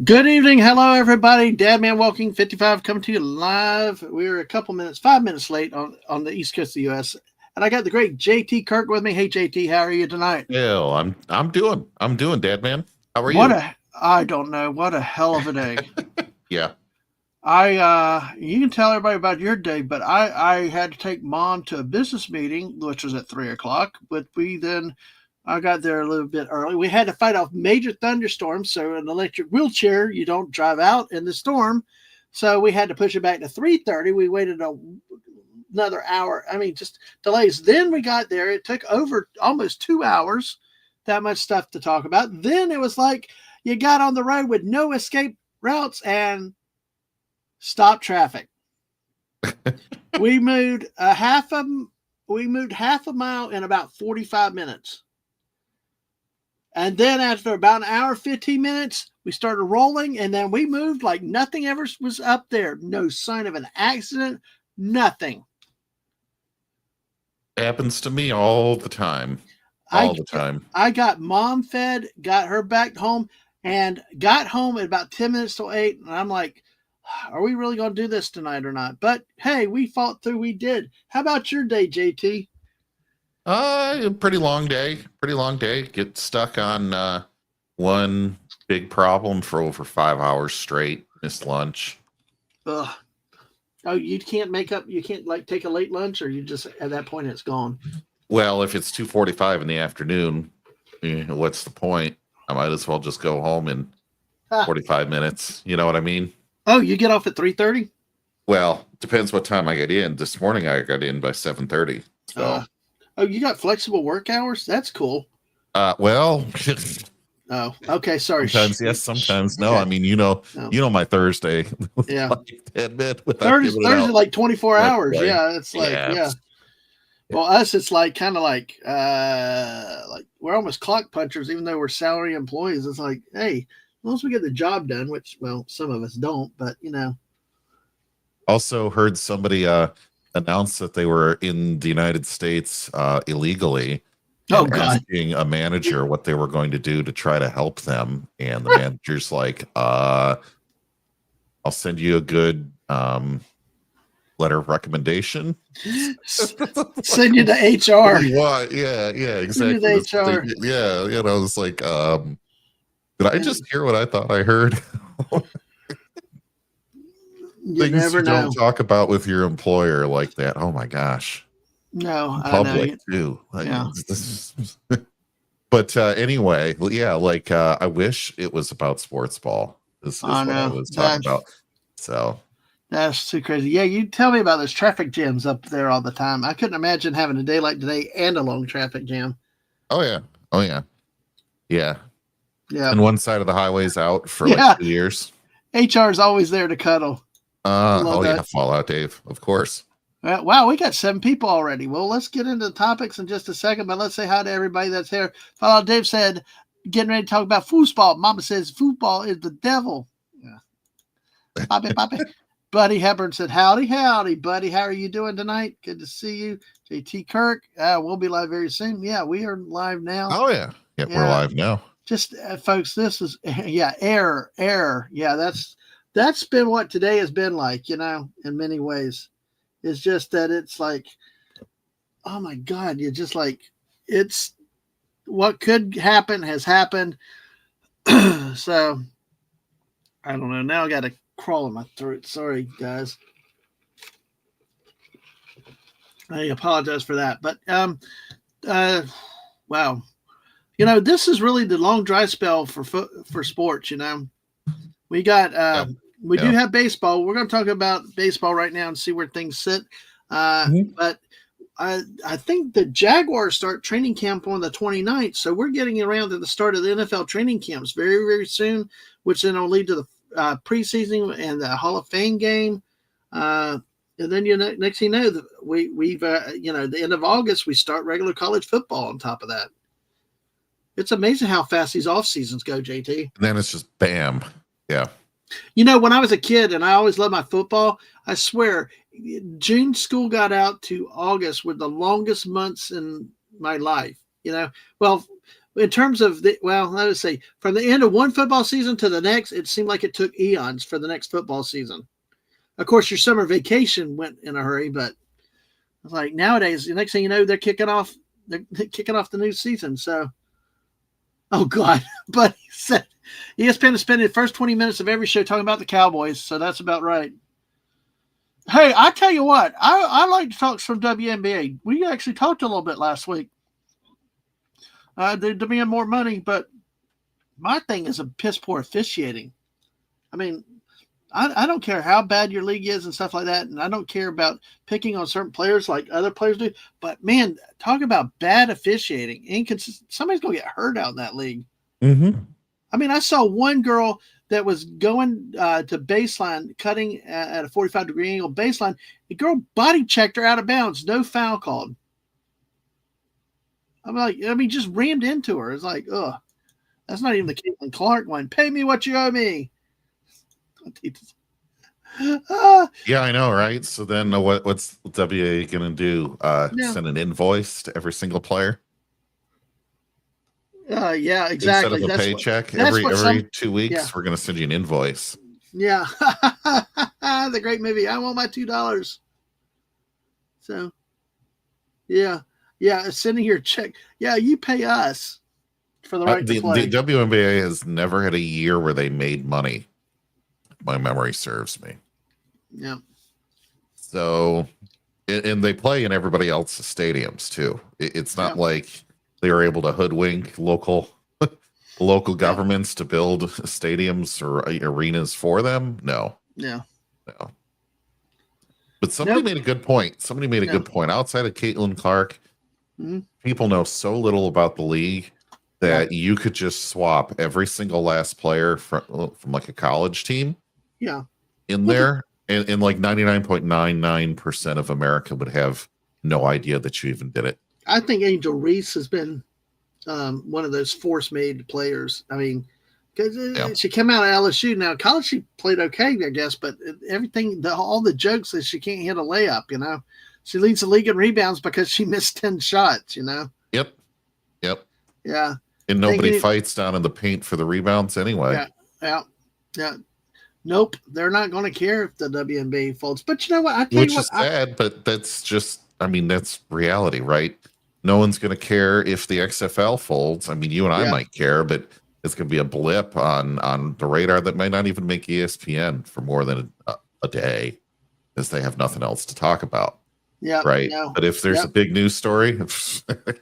Good evening. Hello, everybody. Dadman Walking 55 coming to you live. We're a couple minutes, 5 minutes late on the East Coast of the U.S. And I got the great JT Kirk with me. Hey, JT, how are you tonight? Yeah, I'm doing, Dad man. How are What you? I don't know. What a hell of a day. Yeah. You can tell everybody about your day, but I had to take Mom to a business meeting, which was at 3 o'clock. But I got there a little bit early. We had to fight off major thunderstorms. So an electric wheelchair, you don't drive out in the storm. So we had to push it back to 3:30. We waited another hour. I mean, just delays. Then we got there. It took over almost 2 hours. That much stuff to talk about. Then it was like you got on the road with no escape routes and stop traffic. we moved half a mile in about 45 minutes. And then after about an hour, 15 minutes, we started rolling, and then we moved like nothing ever was up there. No sign of an accident, nothing. Happens to me all the time. All the time. I got Mom fed, got her back home, and got home at about 10 minutes till 8. And I'm like, are we really going to do this tonight or not? But hey, we fought through. We did. How about your day, JT? Pretty long day. Pretty long day. Get stuck on one big problem for over 5 hours straight. Missed lunch. Ugh. Oh, you can't make up. You can't like take a late lunch, or you just at that point it's gone. Well, if it's 2:45 in the afternoon, what's the point? I might as well just go home in 45 minutes. You know what I mean? Oh, you get off at 3:30? Well, depends what time I get in. This morning I got in by 7:30. So. Oh, you got flexible work hours? That's cool. Well. Oh, okay. Sorry. Sometimes yes, sometimes no. Okay. I mean, you know my Thursday. Yeah. Thursday like 24 hours. Like, yeah, it's like yeah. Well, us, it's like kind of like we're almost clock punchers, even though we're salary employees. It's like, hey, as long as we get the job done, which some of us don't, but Also heard somebody announce that they were in the United States illegally. Asking a manager what they were going to do to try to help them, and the manager's like, I'll send you a good letter of recommendation. Send you to HR. Yeah, exactly. Send you to HR. Yeah, it's like, did I just hear what I thought I heard? Things you don't talk about with your employer like that. Oh my gosh. No, public too. Like, yeah. But anyway, yeah, like I wish it was about sports ball. This is what I was talking about. So that's too crazy. Yeah, you tell me about those traffic jams up there all the time. I couldn't imagine having a day like today and a long traffic jam. Oh yeah. And one side of the highway's out for like 2 years. HR is always there to cuddle. Yeah, Fallout Dave, of course. Wow, we got 7 people already. Well, let's get into the topics in just a second, but let's say hi to everybody that's here. Fallout Dave said, getting ready to talk about foosball. Mama says football is the devil. Yeah. Bobby. Buddy Hepburn said, howdy, buddy. How are you doing tonight? Good to see you. JT Kirk, we'll be live very soon. Yeah, we are live now. Oh, yeah. We're live now. Just, folks, this is, error. Yeah, that's been what today has been like, in many ways. It's just that it's like, oh my God, you're just like, it's what could happen has happened. So I don't know. Now I got to crawl in my throat. Sorry, guys. I apologize for that. But wow. This is really the long dry spell for sports, We got We do have baseball. We're going to talk about baseball right now and see where things sit. But I think the Jaguars start training camp on the 29th. So we're getting around to the start of the NFL training camps very, very soon, which then will lead to the preseason and the Hall of Fame game. And then, next thing you know, we've the end of August, we start regular college football on top of that. It's amazing how fast these off seasons go, JT. And then it's just bam. Yeah. When I was a kid and I always loved my football, I swear June school got out to August were the longest months in my life. Well, in terms of let us say from the end of one football season to the next, it seemed like it took eons for the next football season. Of course, your summer vacation went in a hurry, but it's like nowadays, the next thing you know, they're kicking off the new season. So, oh God, but he said ESPN is spending the first 20 minutes of every show talking about the Cowboys, so that's about right. Hey, I tell you what, I like to talk some WNBA. We actually talked a little bit last week. They demand more money, but my thing is a piss poor officiating. I mean, I don't care how bad your league is and stuff like that, and I don't care about picking on certain players like other players do. But man, talk about bad officiating. Somebody's gonna get hurt out in that league. Mm-hmm. I mean, I saw one girl that was going to baseline, cutting at a 45-degree angle baseline. The girl body checked her out of bounds, no foul called. I'm like, just rammed into her. It's like, ugh, that's not even the Caitlin Clark one. Pay me what you owe me. Yeah, I know, right? So then what's WA going to do? Send an invoice to every single player? Yeah, exactly. Instead of a paycheck every 2 weeks, we're going to send you an invoice. Yeah. The great movie, I Want My $2. So, yeah, sending your check. Yeah, you pay us for the right to play. The WNBA has never had a year where they made money. My memory serves me. Yeah. So, and they play in everybody else's stadiums too. It's not like they were able to hoodwink local governments to build stadiums or arenas for them. No. But somebody made a good point. Good point. Outside of Caitlin Clark, people know so little about the league that you could just swap every single last player from like a college team. Yeah. In there, and like 99.99% of America would have no idea that you even did it. I think Angel Reese has been one of those force-made players. I mean, because she came out of LSU. Now, college she played okay, I guess, but everything, all the jokes that she can't hit a layup, She leads the league in rebounds because she missed 10 shots, Yep. Yeah. And nobody fights down in the paint for the rebounds anyway. Yeah. Nope, they're not going to care if the WNBA folds. But you know what? Which is sad, but that's just, that's reality, right? No one's going to care if the XFL folds. I mean, you and I might care, but it's going to be a blip on the radar that might not even make ESPN for more than a day, as they have nothing else to talk about. Yeah. Right. No. But if there's a big news story,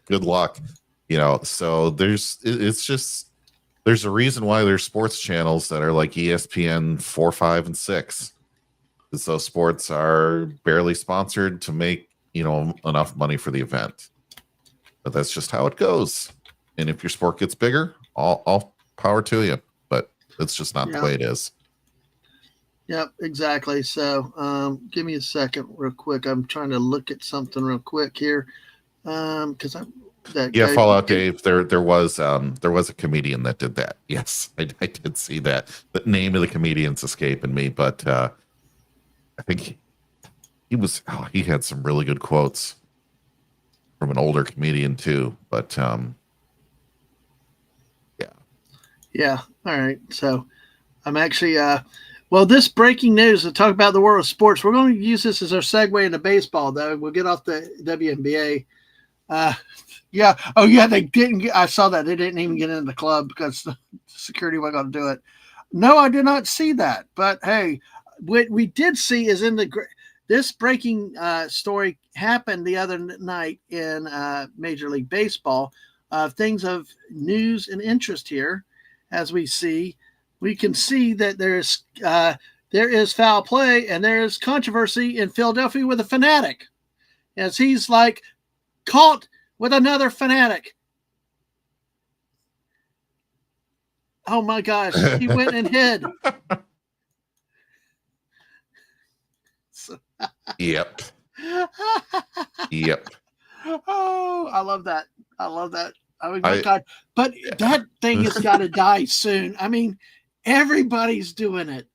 good luck. So there's a reason why there's sports channels that are like ESPN 4, 5, and 6. Because those sports are barely sponsored to make, enough money for the event. But that's just how it goes. And if your sport gets bigger, all power to you. But it's just not the way it is. Yep, exactly. So give me a second real quick. I'm trying to look at something real quick here. Because Fallout Dave, there was a comedian that did that. Yes, I did see that. The name of the comedian's escaping me, but I think he had some really good quotes from an older comedian too. But yeah. All right. So I'm actually this breaking news to talk about the world of sports. We're going to use this as our segue into baseball, though. We'll get off the WNBA. Yeah. Oh, yeah. They didn't. I saw that they didn't even get into the club because the security wasn't going to do it. No, I did not see that. But hey, what we did see is this breaking story happened the other night in Major League Baseball. Things of news and interest here, as we can see that there is foul play and there is controversy in Philadelphia with a fanatic, as he's like caught with another fanatic. Oh my gosh, he went and hid. Yep. Oh, I love that. I mean, my God. But that thing has got to die soon. I mean, everybody's doing it.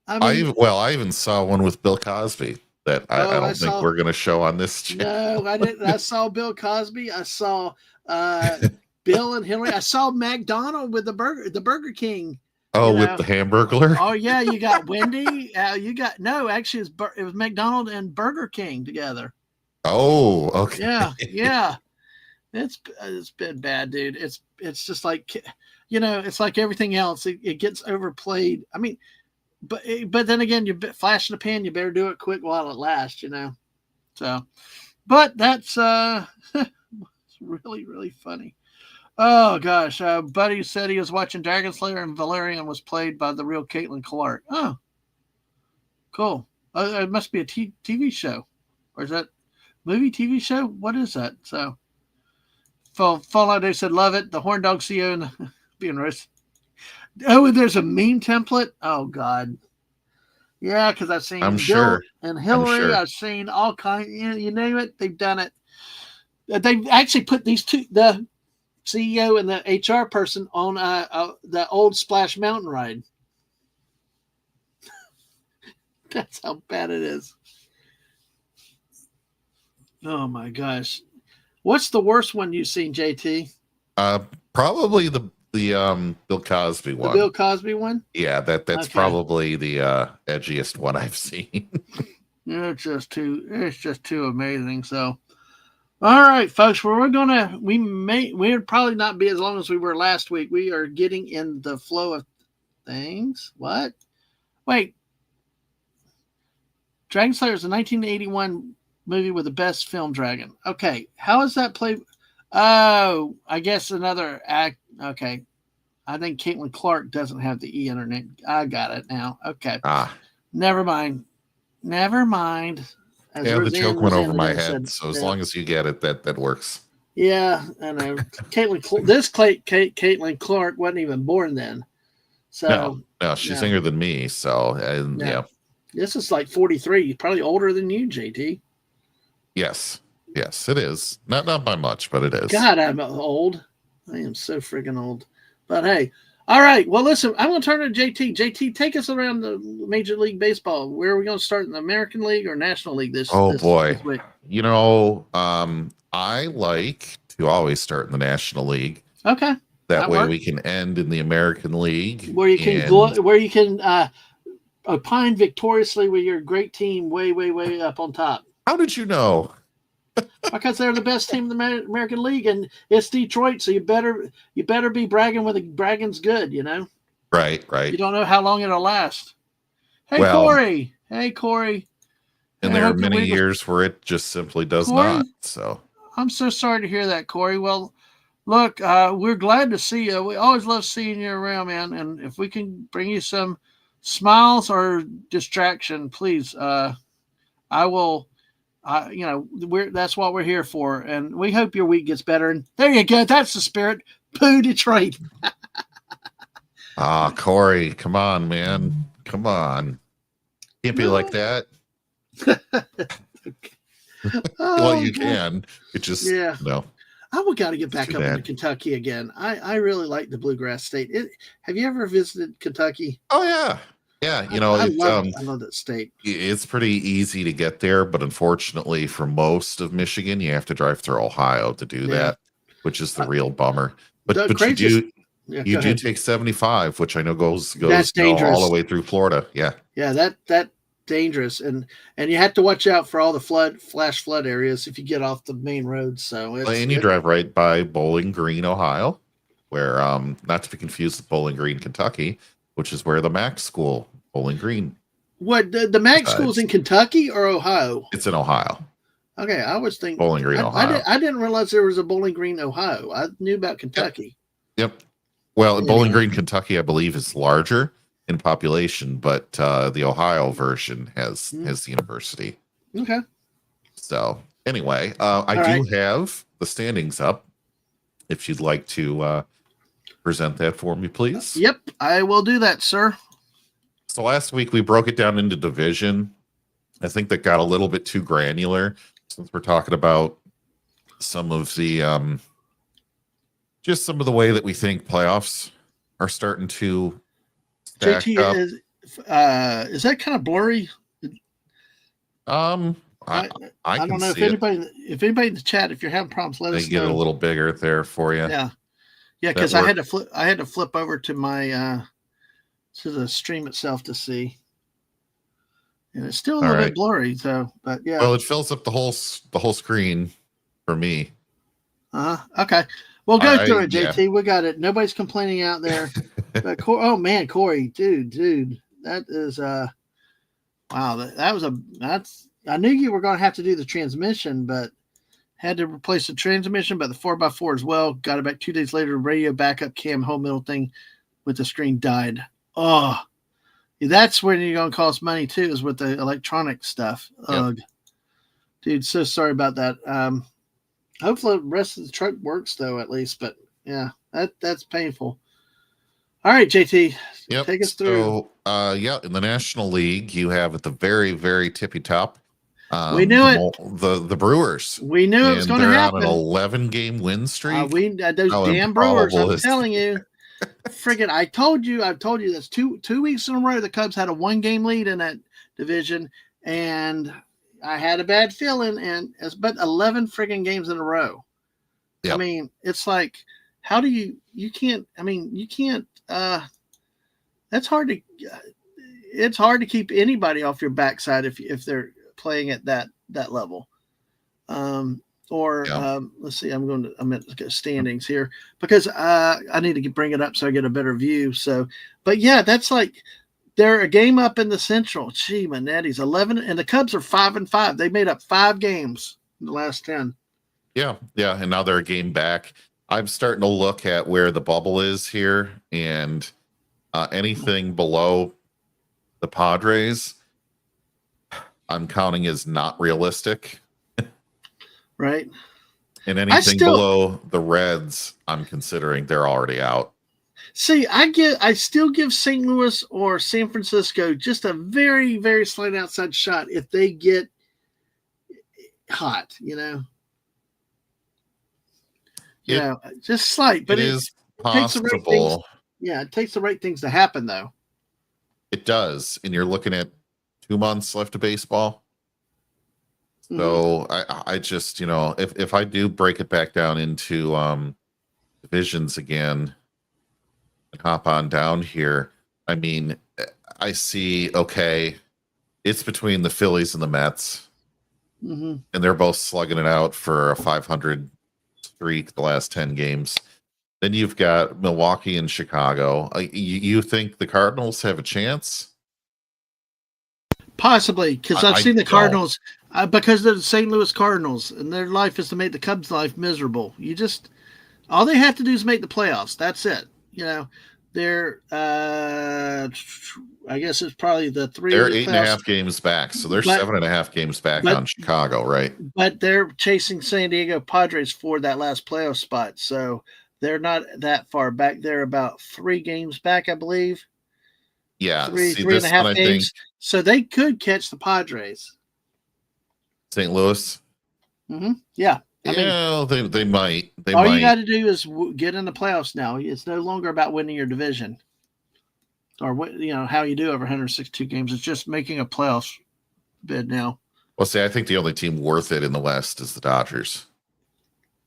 I even saw one with Bill Cosby that I don't think we're going to show on this channel. No, I didn't. I saw Bill Cosby. I saw Bill and Hillary. I saw McDonald with the Burger King. Oh, with the Hamburglar? Oh yeah, you got Wendy. Actually, it was McDonald and Burger King together. Oh, okay. Yeah. It's been bad, dude. It's just like, it's like everything else. It gets overplayed. I mean, but then again, you flash in the pan. You better do it quick while it lasts. So, but that's it's really really funny. Oh gosh, Buddy said he was watching Dragon Slayer and Valerian was played by the real Caitlin Clark. Oh, cool. It must be a TV show, or is that movie TV show? What is that? So, Fallout Day said love it. The Horn Dog CEO and being roasted. Oh, there's a meme template. Oh God. Yeah, because I've seen I'm Bill sure. and Hillary. Sure. I've seen all kinds. You name it, they've done it. They've actually put these two, the CEO and the HR person, on the old Splash Mountain ride. That's how bad it is. Oh my gosh. What's the worst one you've seen, JT? Probably the Bill Cosby one. The Bill Cosby one? Yeah, that's okay. Probably the edgiest one I've seen. It's just too amazing. So, all right, folks, we'll probably not be as long as we were last week. We are getting in the flow of things. What? Wait. Dragon Slayer is a 1981 movie with the best film dragon. Okay, how is that played? Oh, I guess another act. Okay, I think Caitlin Clark doesn't have the internet. I got it now. Okay, never mind. As the joke went over my head. So as long as you get it, that works. Yeah, I know. Caitlin Clark wasn't even born then. So no, she's younger than me. So yeah. This is like 43, probably older than you, JT. Yes, it is. Not by much, but it is. God, I'm old. I am so friggin' old. But hey, all right. Well, listen, I'm going to turn to JT. JT, take us around the Major League Baseball. Where are we going to start, in the American League or National League this week? I like to always start in the National League. Okay. That way we can end in the American League. Where you can opine victoriously with your great team way, way, way up on top. How did you know? Because they're the best team in the American League, and it's Detroit, so you better be bragging when the bragging's good, Right. You don't know how long it'll last. Corey. Hey, Corey. And there are many years where it just simply does not. So I'm so sorry to hear that, Corey. Well, look, we're glad to see you. We always love seeing you around, man. And if we can bring you some smiles or distraction, please, I will. That's what we're here for, and we hope your week gets better. And there you go. That's the spirit. Pooh Detroit. Corey, come on, man. Come on. Can't be like that. Well, you can. It just no. I got to get back up into Kentucky again. I really like the Bluegrass State. Have you ever visited Kentucky? Oh yeah. Yeah, I love that state. It's pretty easy to get there, but unfortunately for most of Michigan, you have to drive through Ohio to do that, which is the real bummer. But you do take 75, which I know goes that's dangerous. All the way through Florida. Yeah. Yeah, that dangerous, and you have to watch out for all the flash flood areas if you get off the main roads. So you drive right by Bowling Green, Ohio, where not to be confused with Bowling Green, Kentucky, which is where the Mac School, Bowling Green. What, the Mac School's in Kentucky or Ohio? It's in Ohio. Okay, I was thinking Bowling Green, Ohio. I didn't realize there was a Bowling Green, Ohio. I knew about Kentucky. Yep. Well, Bowling Green, Kentucky, I believe, is larger in population, but the Ohio version has the university. Okay. So anyway, I do have the standings up. If you'd like to present that for me, please. Yep, I will do that, sir. So last week we broke it down into division. I think that got a little bit too granular since we're talking about some of the just some of the way that we think playoffs are starting to stack JT, up. Is that kind of blurry? I don't know if anybody in the chat, if you're having problems, let us know. Get a little bigger there for you. Yeah. Yeah, because I had to flip over to my to the stream itself to see, and it's still a little bit blurry. So, but yeah. Well, it fills up the whole screen for me. Okay. Well, go through it, JT. Yeah. We got it. Nobody's complaining out there. But oh man, Corey, dude, that is wow. That's I knew you were going to have to do the transmission, but had to replace the transmission, but the 4x4 as well. Got it back 2 days later. Radio backup cam whole middle thing with the screen died. Oh, that's when you're going to cost money too, is with the electronic stuff. Ugh. Dude, so sorry about that. Hopefully the rest of the truck works though, at least. But yeah, that's painful. All right, JT, take us through. So, in the National League, you have at the very, very tippy top. We knew the Brewers. We knew it was going to happen. They're on an 11-game win streak. Those damn Brewers. I'm telling you. Friggin', I've told you that's two weeks in a row the Cubs had a 1-game lead in that division, and I had a bad feeling, and it's but 11 friggin' games in a row. Yep. I mean, it's like, how do you can't that's hard to it's hard to keep anybody off your backside if they're playing at that level. Let's see, I'm at standings here because I need to bring it up so I get a better view. So, but yeah, that's like they're a game up in the Central. Gee, Manetti's 11, and the Cubs are 5-5. They made up 5 games in the last 10. Yeah, and now they're a game back. I'm starting to look at where the bubble is here, and anything below the Padres, I'm counting as not realistic. Right. And anything below the Reds, I'm considering they're already out. See, I still give St. Louis or San Francisco just a very, very slight outside shot if they get hot, just slight, but it is possible. It takes the right things to happen, though. It does, and you're looking at 2 months left of baseball. So I just, if I do break it back down into divisions again and hop on down here, I mean, I see, it's between the Phillies and the Mets, and they're both slugging it out for a 500 streak the last 10 games. Then you've got Milwaukee and Chicago. You think the Cardinals have a chance? Possibly, because I've seen the Cardinals because they're the St. Louis Cardinals, and their life is to make the Cubs' life miserable. All they have to do is make the playoffs. That's it. They're I guess it's probably the 3. They're 8.5 games back, so they're 7.5 games back on Chicago, right? But they're chasing San Diego Padres for that last playoff spot, so they're not that far back. They're about 3 games back, I believe. Yeah, 3.5 games. So they could catch the Padres. St. Louis? Yeah. They might. All you got to do is get in the playoffs now. It's no longer about winning your division or how you do over 162 games. It's just making a playoffs bid now. Well, see, I think the only team worth it in the West is the Dodgers.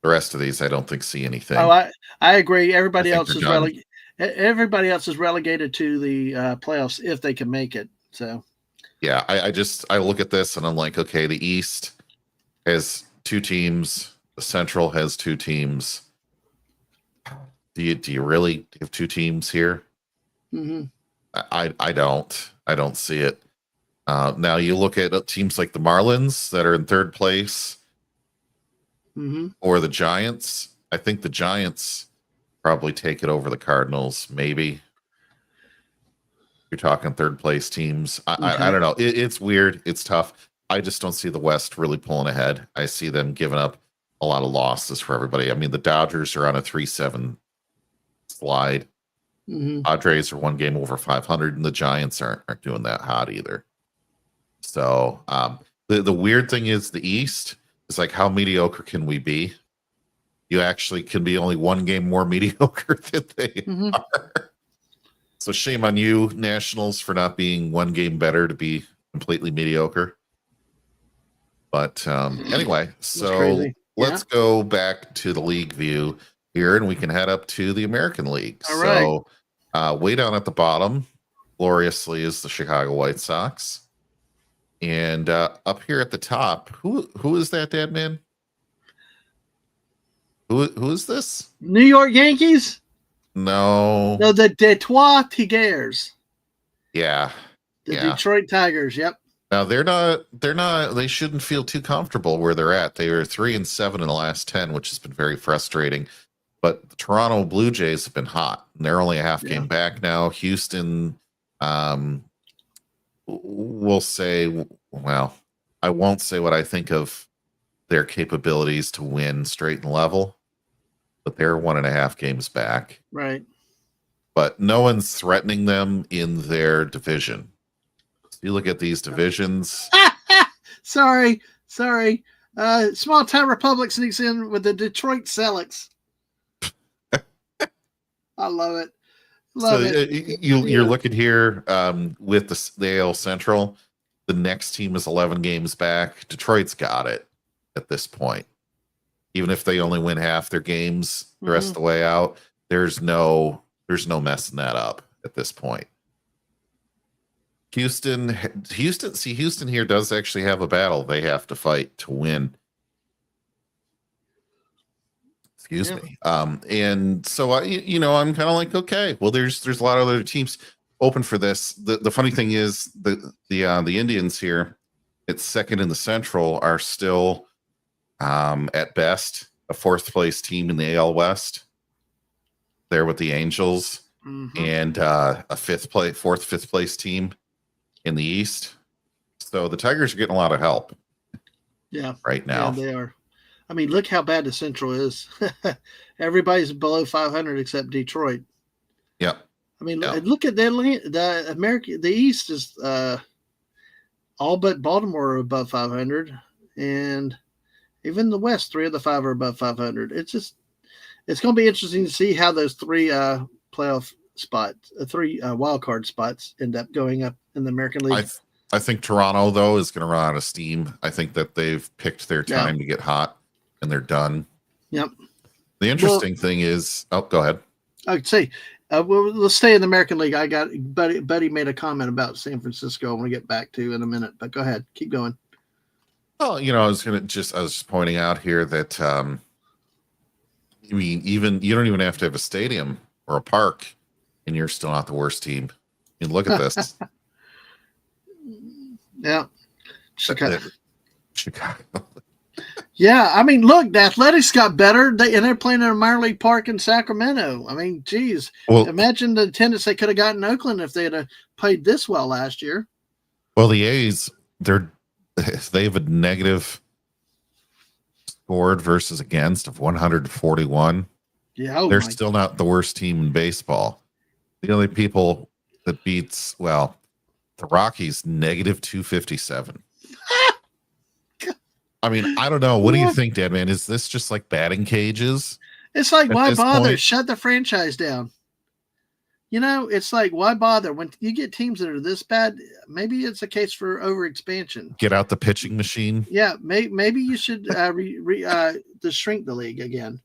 The rest of these, I don't think see anything. Oh, I agree. Everybody else is relegated to the playoffs if they can make it. So, yeah, I look at this and I'm like, okay, the East has 2 teams, the Central has 2 teams. Do you really have 2 teams here? I don't see it. Now you look at teams like the Marlins that are in 3rd place, or the Giants. I think the Giants probably take it over the Cardinals. Maybe you're talking 3rd place teams. I don't know. It's weird. It's tough. I just don't see the West really pulling ahead. I see them giving up a lot of losses for everybody. I mean, the Dodgers are on a 3-7 slide. Padres are 1 game over 500, and the Giants aren't doing that hot either. So the weird thing is the East is like, how mediocre can we be? You actually can be only 1 game more mediocre than they are. So shame on you, Nationals, for not being 1 game better to be completely mediocre. But anyway, so let's go back to the league view. here, and we can head up to the American League. All right. So way down at the bottom, gloriously, is the Chicago White Sox. And up here at the top, who is that, Dadman? Who is this? New York Yankees? No. No, the Detroit Tigers. Yeah. The Detroit Tigers, yep. Now they shouldn't feel too comfortable where they're at. They are 3-7 in the last 10, which has been very frustrating. But the Toronto Blue Jays have been hot, and they're only a half game back now. Houston, we'll say, well, I won't say what I think of their capabilities to win straight and level, but they're 1.5 games back. Right. But no one's threatening them in their division. So you look at these divisions. Sorry. Small town republic sneaks in with the Detroit Celtics. I love it. You're looking here with the AL Central. The next team is 11 games back. Detroit's got it at this point. Even if they only win half their games the rest of the way out, there's no messing that up at this point. Houston here does actually have a battle they have to fight to win. Excuse me. And so I'm kind of like, okay, well, there's a lot of other teams open for this. The funny thing is the Indians here at second in the Central are still at best a fourth place team in the AL West. There with the Angels and a fifth place team in the East. So the Tigers are getting a lot of help. Yeah. Right now. Yeah, they are. I mean, look how bad the Central is. Everybody's below 500 except Detroit. Yeah. I mean, look at the East is all but Baltimore are above 500, and even the West, 3 of the 5 are above 500. It's going to be interesting to see how those 3 playoff spots, 3 wild card spots, end up going up in the American League. I think Toronto, though, is going to run out of steam. I think that they've picked their time to get hot, and they're done. Yep. The interesting thing is, go ahead. I'd say, let's stay in the American League. I got Buddy made a comment about San Francisco. I want to get back to in a minute, but go ahead, keep going. Oh, I was just pointing out here that I mean, even you don't even have to have a stadium or a park, and you're still not the worst team. I mean, look at this. Yeah, Chicago. Yeah, I mean, look, the Athletics got better, and they're playing in a minor league park in Sacramento. I mean, geez, imagine the attendance they could have gotten in Oakland if they had played this well last year. Well, the A's, they have a negative scored versus against of 141. Yeah, they're still not the worst team in baseball. The only people that beats, the Rockies, negative 257. I mean, I don't know. What do you think, Dadman? Is this just like batting cages? It's like, why bother? Shut the franchise down. You know, it's like, why bother? When you get teams that are this bad, maybe it's a case for overexpansion. Get out the pitching machine. Yeah, maybe you should shrink the league again.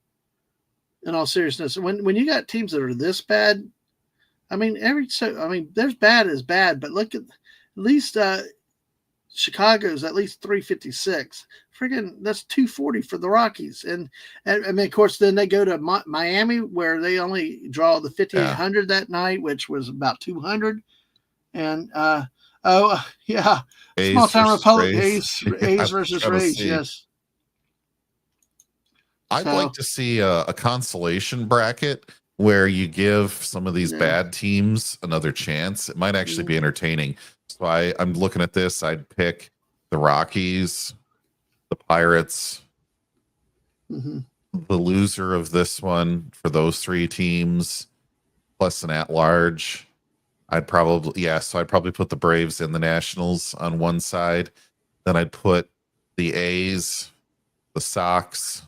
In all seriousness, when you got teams that are this bad, I mean, there's bad is bad, but look at least Chicago's at least 356. Friggin', that's 240 for the Rockies. And I mean, of course, then they go to Miami where they only draw the 5,800 that night, which was about 200. And small town Republic, A's versus Rays. Yes. I'd like to see a consolation bracket where you give some of these bad teams another chance. It might actually be entertaining. So I'm looking at this. I'd pick the Rockies, the Pirates, the loser of this one for those 3 teams, plus an at-large. I'd probably put the Braves and the Nationals on one side. Then I'd put the A's, the Sox,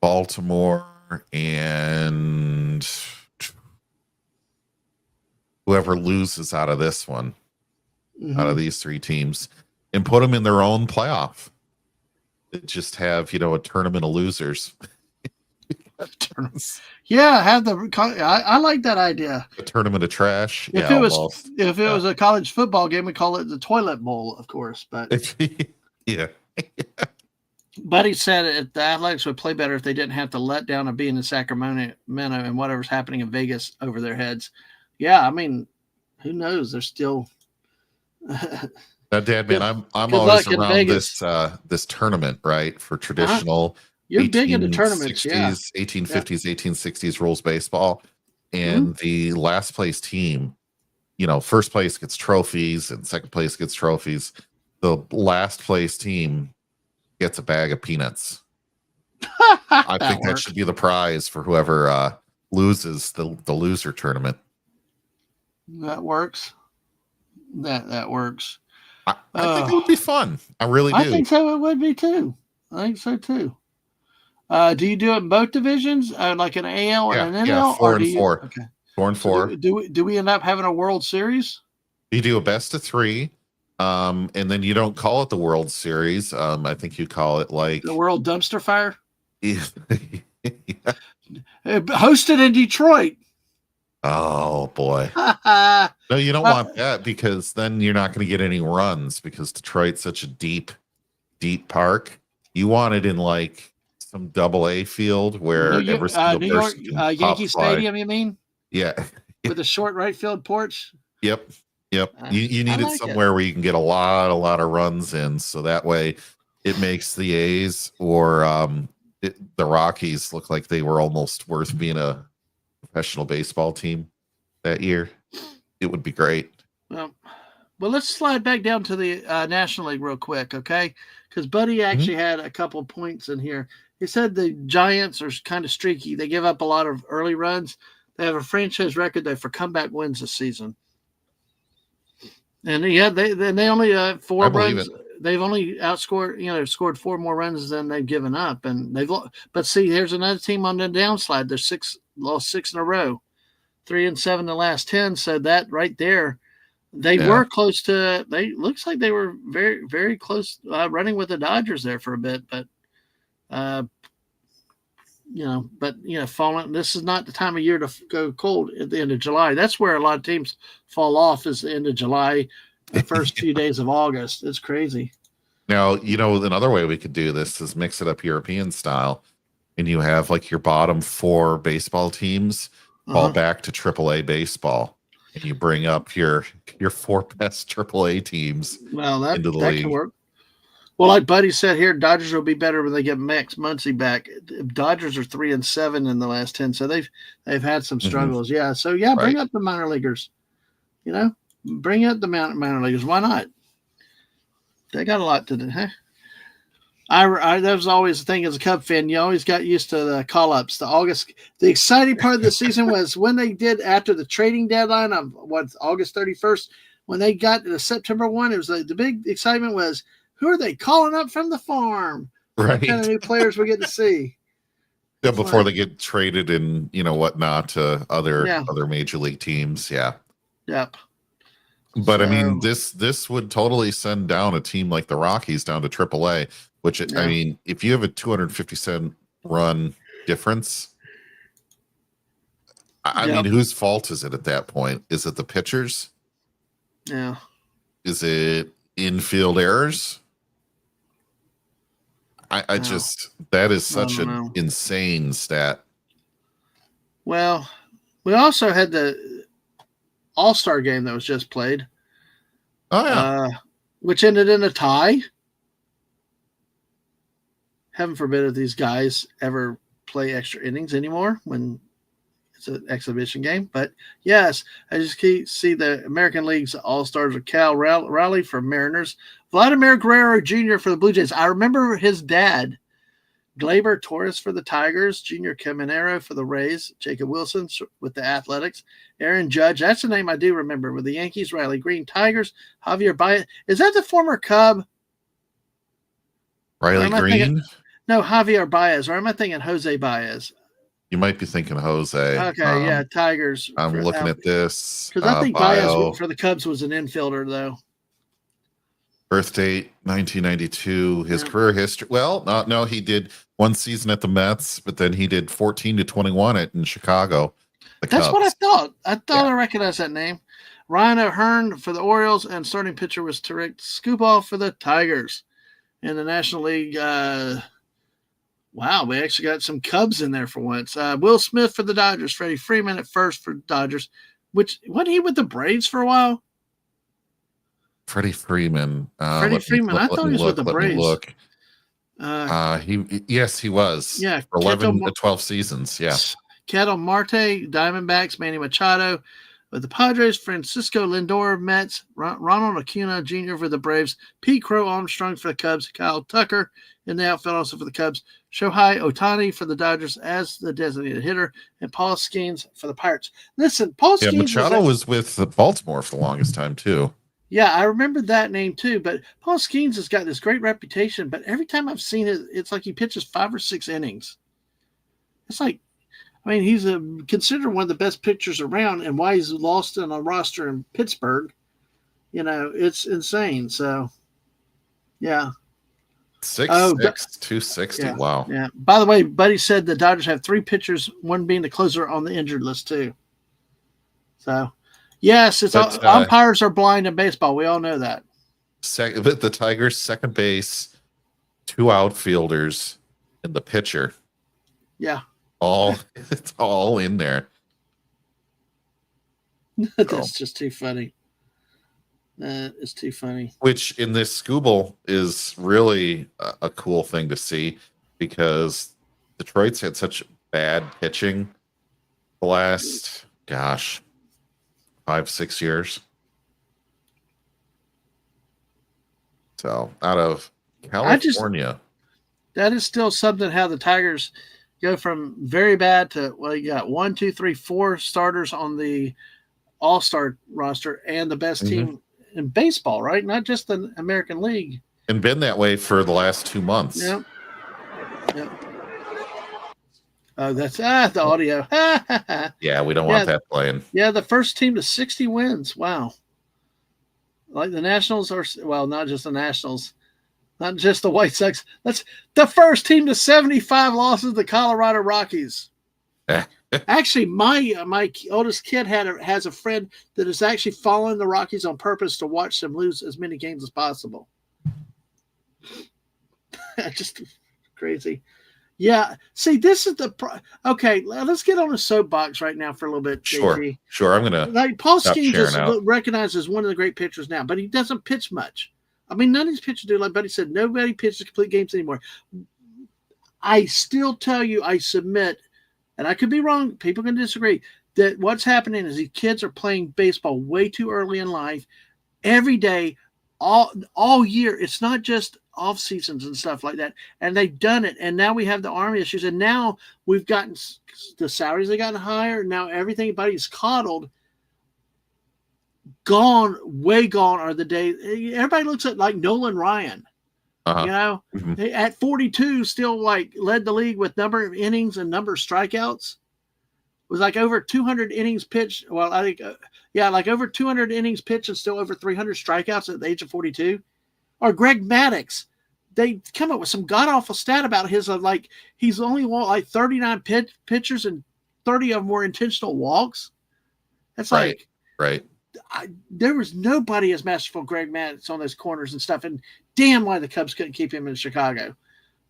Baltimore, and whoever loses out of this one, out of these 3 teams, and put them in their own playoff. Just have, a tournament of losers. Yeah, have the. I like that idea. A tournament of trash. If Yeah, it was almost. if it was a college football game, we call it the toilet bowl, of course. But Yeah. Buddy said if the Athletics would play better if they didn't have to let down of being in Sacramento and whatever's happening in Vegas over their heads. Yeah, I mean, who knows? They're still. Now, Dad, man, I'm good always luck in around Vegas. this tournament, right? For traditional You're big into tournaments, 1860s, yeah. 1850s, 1860s rules baseball. And the last place team, first place gets trophies and second place gets trophies. The last place team gets a bag of peanuts. I think that should be the prize for whoever loses the loser tournament. That works. That works. I think it would be fun. I really do. I think so. It would be too. I think so too. Do you do it in both divisions, like an AL and an NL? Yeah, 4 and 4. Okay, 4 and 4. So do we end up having a World Series? You do a best of 3, and then you don't call it the World Series. I think you call it like the World Dumpster Fire. Yeah. Hosted in Detroit. Oh boy. No, you don't want that because then you're not going to get any runs because Detroit's such a deep park. You want it in like some double-A field where every single New York person Yankee Stadium, you mean? Yeah. With a short right field porch? Yep. You need it somewhere where you can get a lot of runs in, so that way it makes the A's or the Rockies look like they were almost worth being a professional baseball team that year. It would be great. Well, let's slide back down to the National League real quick, okay? Because Buddy actually had a couple points in here. He said the Giants are kind of streaky. They give up a lot of early runs. They have a franchise record though for comeback wins this season. And they only 4 runs. They've only outscored, they've scored 4 more runs than they've given up, and but see, here's another team on the downslide. They're lost 6 in a row, 3 and 7 the last 10. So that right there, they were close to. Looks like they were very, very close running with the Dodgers there for a bit, but falling. This is not the time of year to go cold at the end of July. That's where a lot of teams fall off, is the end of July. The first few days of August. It's crazy. Now, another way we could do this is mix it up European style, and you have like your bottom 4 baseball teams fall back to AAA baseball, and you bring up your 4 best AAA teams into the league. Can work. Well, like Buddy said here, Dodgers will be better when they get Max Muncy back. Dodgers are 3 and 7 in the last 10, so they've had some struggles. Yeah, so bring up the minor leaguers. Bring up the minor leaguers. Why not? They got a lot to do. Huh? That was always the thing as a Cub fan. You always got used to the call-ups. The exciting part of the season was when they did after the trading deadline of August 31st. When they got to the September 1, it was the big excitement was, who are they calling up from the farm? Right. What kind of new players we get to see? Yeah, before they get traded and whatnot to other major league teams. Yeah. Yep. But I mean, this would totally send down a team like the Rockies down to AAA, which I mean, if you have a 257 run difference, I mean, whose fault is it at that point? Is it the pitchers? Yeah. Is it infield errors? I just, that is such an insane stat. Well, we also had the All-Star game that was just played. Oh, yeah. Which ended in a tie. Heaven forbid if these guys ever play extra innings anymore when it's an exhibition game. But yes, I just see the American League's All-Stars of Cal Raleigh for Mariners. Vladimir Guerrero Jr. for the Blue Jays. I remember his dad. Gleyber Torres for the Tigers, Junior Caminero for the Rays, Jacob Wilson with the Athletics, Aaron Judge, that's the name I do remember, with the Yankees, Riley Green, Tigers, Javier Baez. Is that the former Cub? Riley Green? No, Javier Baez, or am I thinking Jose Baez? You might be thinking Jose. Okay, Tigers. I'm looking at this. Because I think Baez for the Cubs was an infielder, though. Birth date 1992. His career history. Well, no, he did one season at the Mets, but then he did 14 to 21 in Chicago. That's what I thought. I recognized that name. Ryan O'Hearn for the Orioles, and starting pitcher was Tarek Skubal for the Tigers. In the National League, wow, we actually got some Cubs in there for once. Will Smith for the Dodgers. Freddie Freeman at first for Dodgers. Wasn't he with the Braves for a while? Freddie Freeman. I thought he was with the Braves. Look. He was. Yeah, for 11 to 12 seasons. Yeah. Ketel Marte, Diamondbacks, Manny Machado with the Padres, Francisco Lindor, Mets, Ronald Acuna Jr. for the Braves, Pete Crow Armstrong for the Cubs, Kyle Tucker in the outfield also for the Cubs, Shohei Ohtani for the Dodgers as the designated hitter, and Paul Skeens for the Pirates. Listen, Paul Skeens Machado was with Baltimore for the longest time too. Yeah, I remember that name too. But Paul Skeens has got this great reputation. But every time I've seen it, it's like he pitches 5 or 6 innings. It's like, I mean, he's considered one of the best pitchers around, and why he's lost on a roster in Pittsburgh, it's insane. So, yeah. 6'6", 260. Yeah, wow. Yeah. By the way, Buddy said the Dodgers have 3 pitchers, one being the closer on the injured list too. So, yes, umpires are blind in baseball. We all know that. But the Tigers' second base, 2 outfielders, and the pitcher. Yeah. It's all in there. That's just too funny. That is too funny. Which in this Scooble is really a cool thing to see, because Detroit's had such bad pitching the last, 5-6 years. So out of California. That is still something how the Tigers go from very bad to, well, you got 1, 2, 3, 4 starters on the All-Star roster and the best team in baseball, right? Not just the American League. And been that way for the last 2 months. Yep. Oh, that's the audio. Yeah, we don't want that playing. Yeah, the first team to 60 wins. Wow. Like the Nationals are, well, not just the Nationals, not just the White Sox. That's the first team to 75 losses, the Colorado Rockies. Actually, my oldest kid has a friend that is actually following the Rockies on purpose to watch them lose as many games as possible. Just crazy. Yeah. See, this is okay. Let's get on a soapbox right now for a little bit. Sure. JT. Sure. I'm gonna. Like Paul Skeens is recognized as one of the great pitchers now, but he doesn't pitch much. I mean, none of these pitchers do. Like Buddy said, nobody pitches complete games anymore. I still tell you, I submit, and I could be wrong. People can disagree. That what's happening is these kids are playing baseball way too early in life, every day, all year. It's not just off seasons and stuff like that. And they've done it. And now we have the Army issues. And now we've gotten the salaries have gotten higher. Now everybody's coddled. Way gone are the days. Everybody looks at like Nolan Ryan. At 42, still like led the league with number of innings and number of strikeouts. It was like over 200 innings pitched. Well, I think, like over 200 innings pitched and still over 300 strikeouts at the age of 42. Or Greg Maddux. They come up with some god-awful stat about his, like, he's only won like 39 pitchers and 30 of them were intentional walks. That's right. There was nobody as masterful Greg Maddux on those corners and stuff. And damn why the Cubs couldn't keep him in Chicago.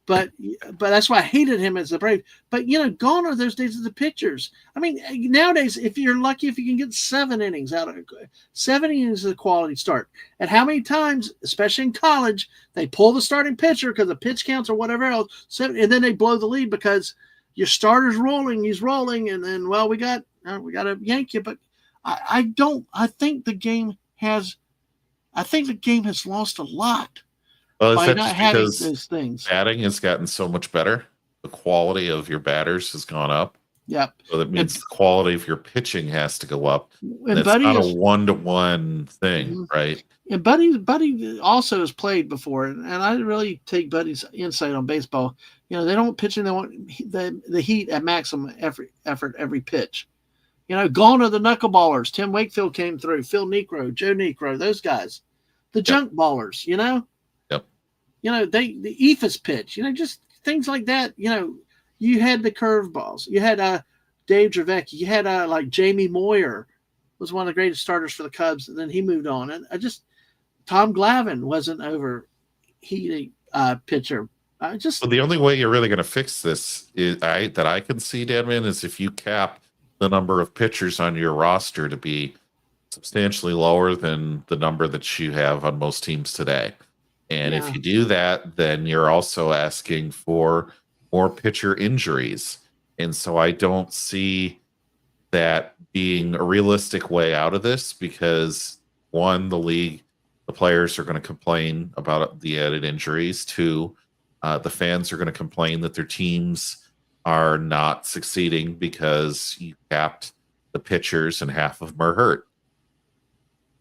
But that's why I hated him as the Brave. But, gone are those days of the pitchers. I mean, nowadays, if you're lucky, if you can get 7 innings out of it, 7 innings is a quality start. And how many times, especially in college, they pull the starting pitcher because of pitch counts or whatever else, and then they blow the lead because your starter's rolling, he's rolling, and then, well, we got to yank you. But I think the game has lost a lot. Well, by is that not just having because those things. Batting has gotten so much better? The quality of your batters has gone up. Yep. So that means the quality of your pitching has to go up. And it's Buddy not a 1-to-1 thing, right? And Buddy also has played before, and I really take Buddy's insight on baseball. They don't pitch and they want the heat at maximum effort every pitch. Gone are the knuckleballers. Tim Wakefield came through. Phil Necro, Joe Necro, those guys. the junk ballers, you know? Yep. You know, the ephus pitch, you know, just things like that. You know, you had the curveballs. You had Dave Dravecki. You had like Jamie Moyer was one of the greatest starters for the Cubs, and then he moved on. And Tom Glavine wasn't overheating pitcher. Well, the only way you're really going to fix this that I can see, Dadman, is if you cap the number of pitchers on your roster to be substantially lower than the number that you have on most teams today. And if you do that, then you're also asking for more pitcher injuries. And so I don't see that being a realistic way out of this because, one, the players are going to complain about the added injuries. Two, the fans are going to complain that their teams are not succeeding because you capped the pitchers and half of them are hurt.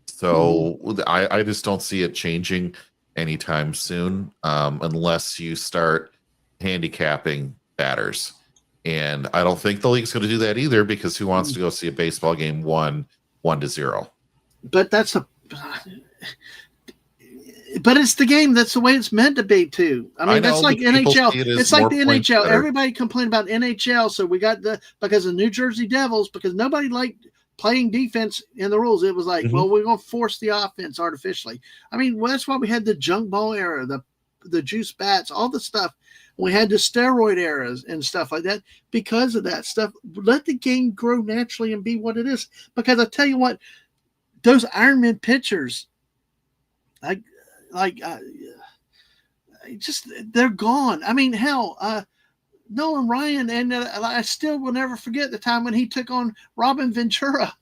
So I just don't see it changing anytime soon unless you start handicapping batters. And I don't think the league's going to do that either because who wants to go see a baseball game 1-0? But but it's the game. That's the way it's meant to be, too. I mean, that's like NHL. It's like the NHL. Everybody complained about NHL. So we got because of New Jersey Devils, because nobody liked playing defense in the rules. It was like, well, we're going to force the offense artificially. I mean, well, that's why we had the junk ball era, the juice bats, all the stuff. We had the steroid eras and stuff like that because of that stuff. Let the game grow naturally and be what it is. Because I tell you what, those Ironman pitchers, they're gone. I mean, hell, Nolan Ryan, and I still will never forget the time when he took on Robin Ventura,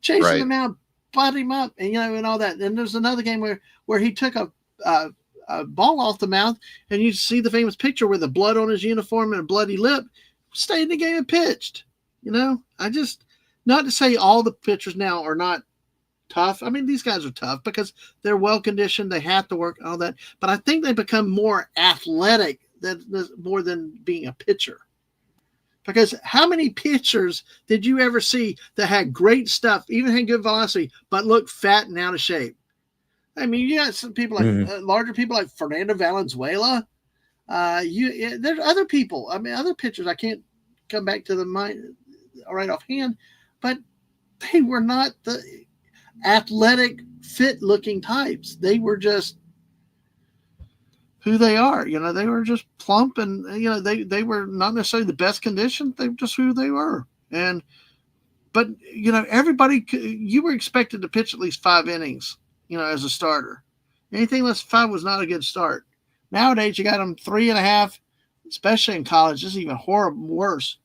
chasing him out, butted him up, and and all that. And there's another game where he took a ball off the mouth, and you see the famous picture with the blood on his uniform and a bloody lip. Stayed in the game and pitched. I just, not to say all the pitchers now are not tough. I mean, these guys are tough because they're well conditioned. They have to work, all that. But I think they become more athletic more than being a pitcher. Because how many pitchers did you ever see that had great stuff, even had good velocity, but looked fat and out of shape? I mean, you got some people like larger people like Fernando Valenzuela. There's other people. I mean, other pitchers. I can't come back to the mind right offhand, but they were not the athletic, fit-looking types. They were just who they are. They were just plump, and they were not necessarily the best condition. They were just who they were. But everybody, you were expected to pitch at least 5 innings. As a starter. Anything less than 5 was not a good start. Nowadays, you got them 3.5, especially in college. This is even worse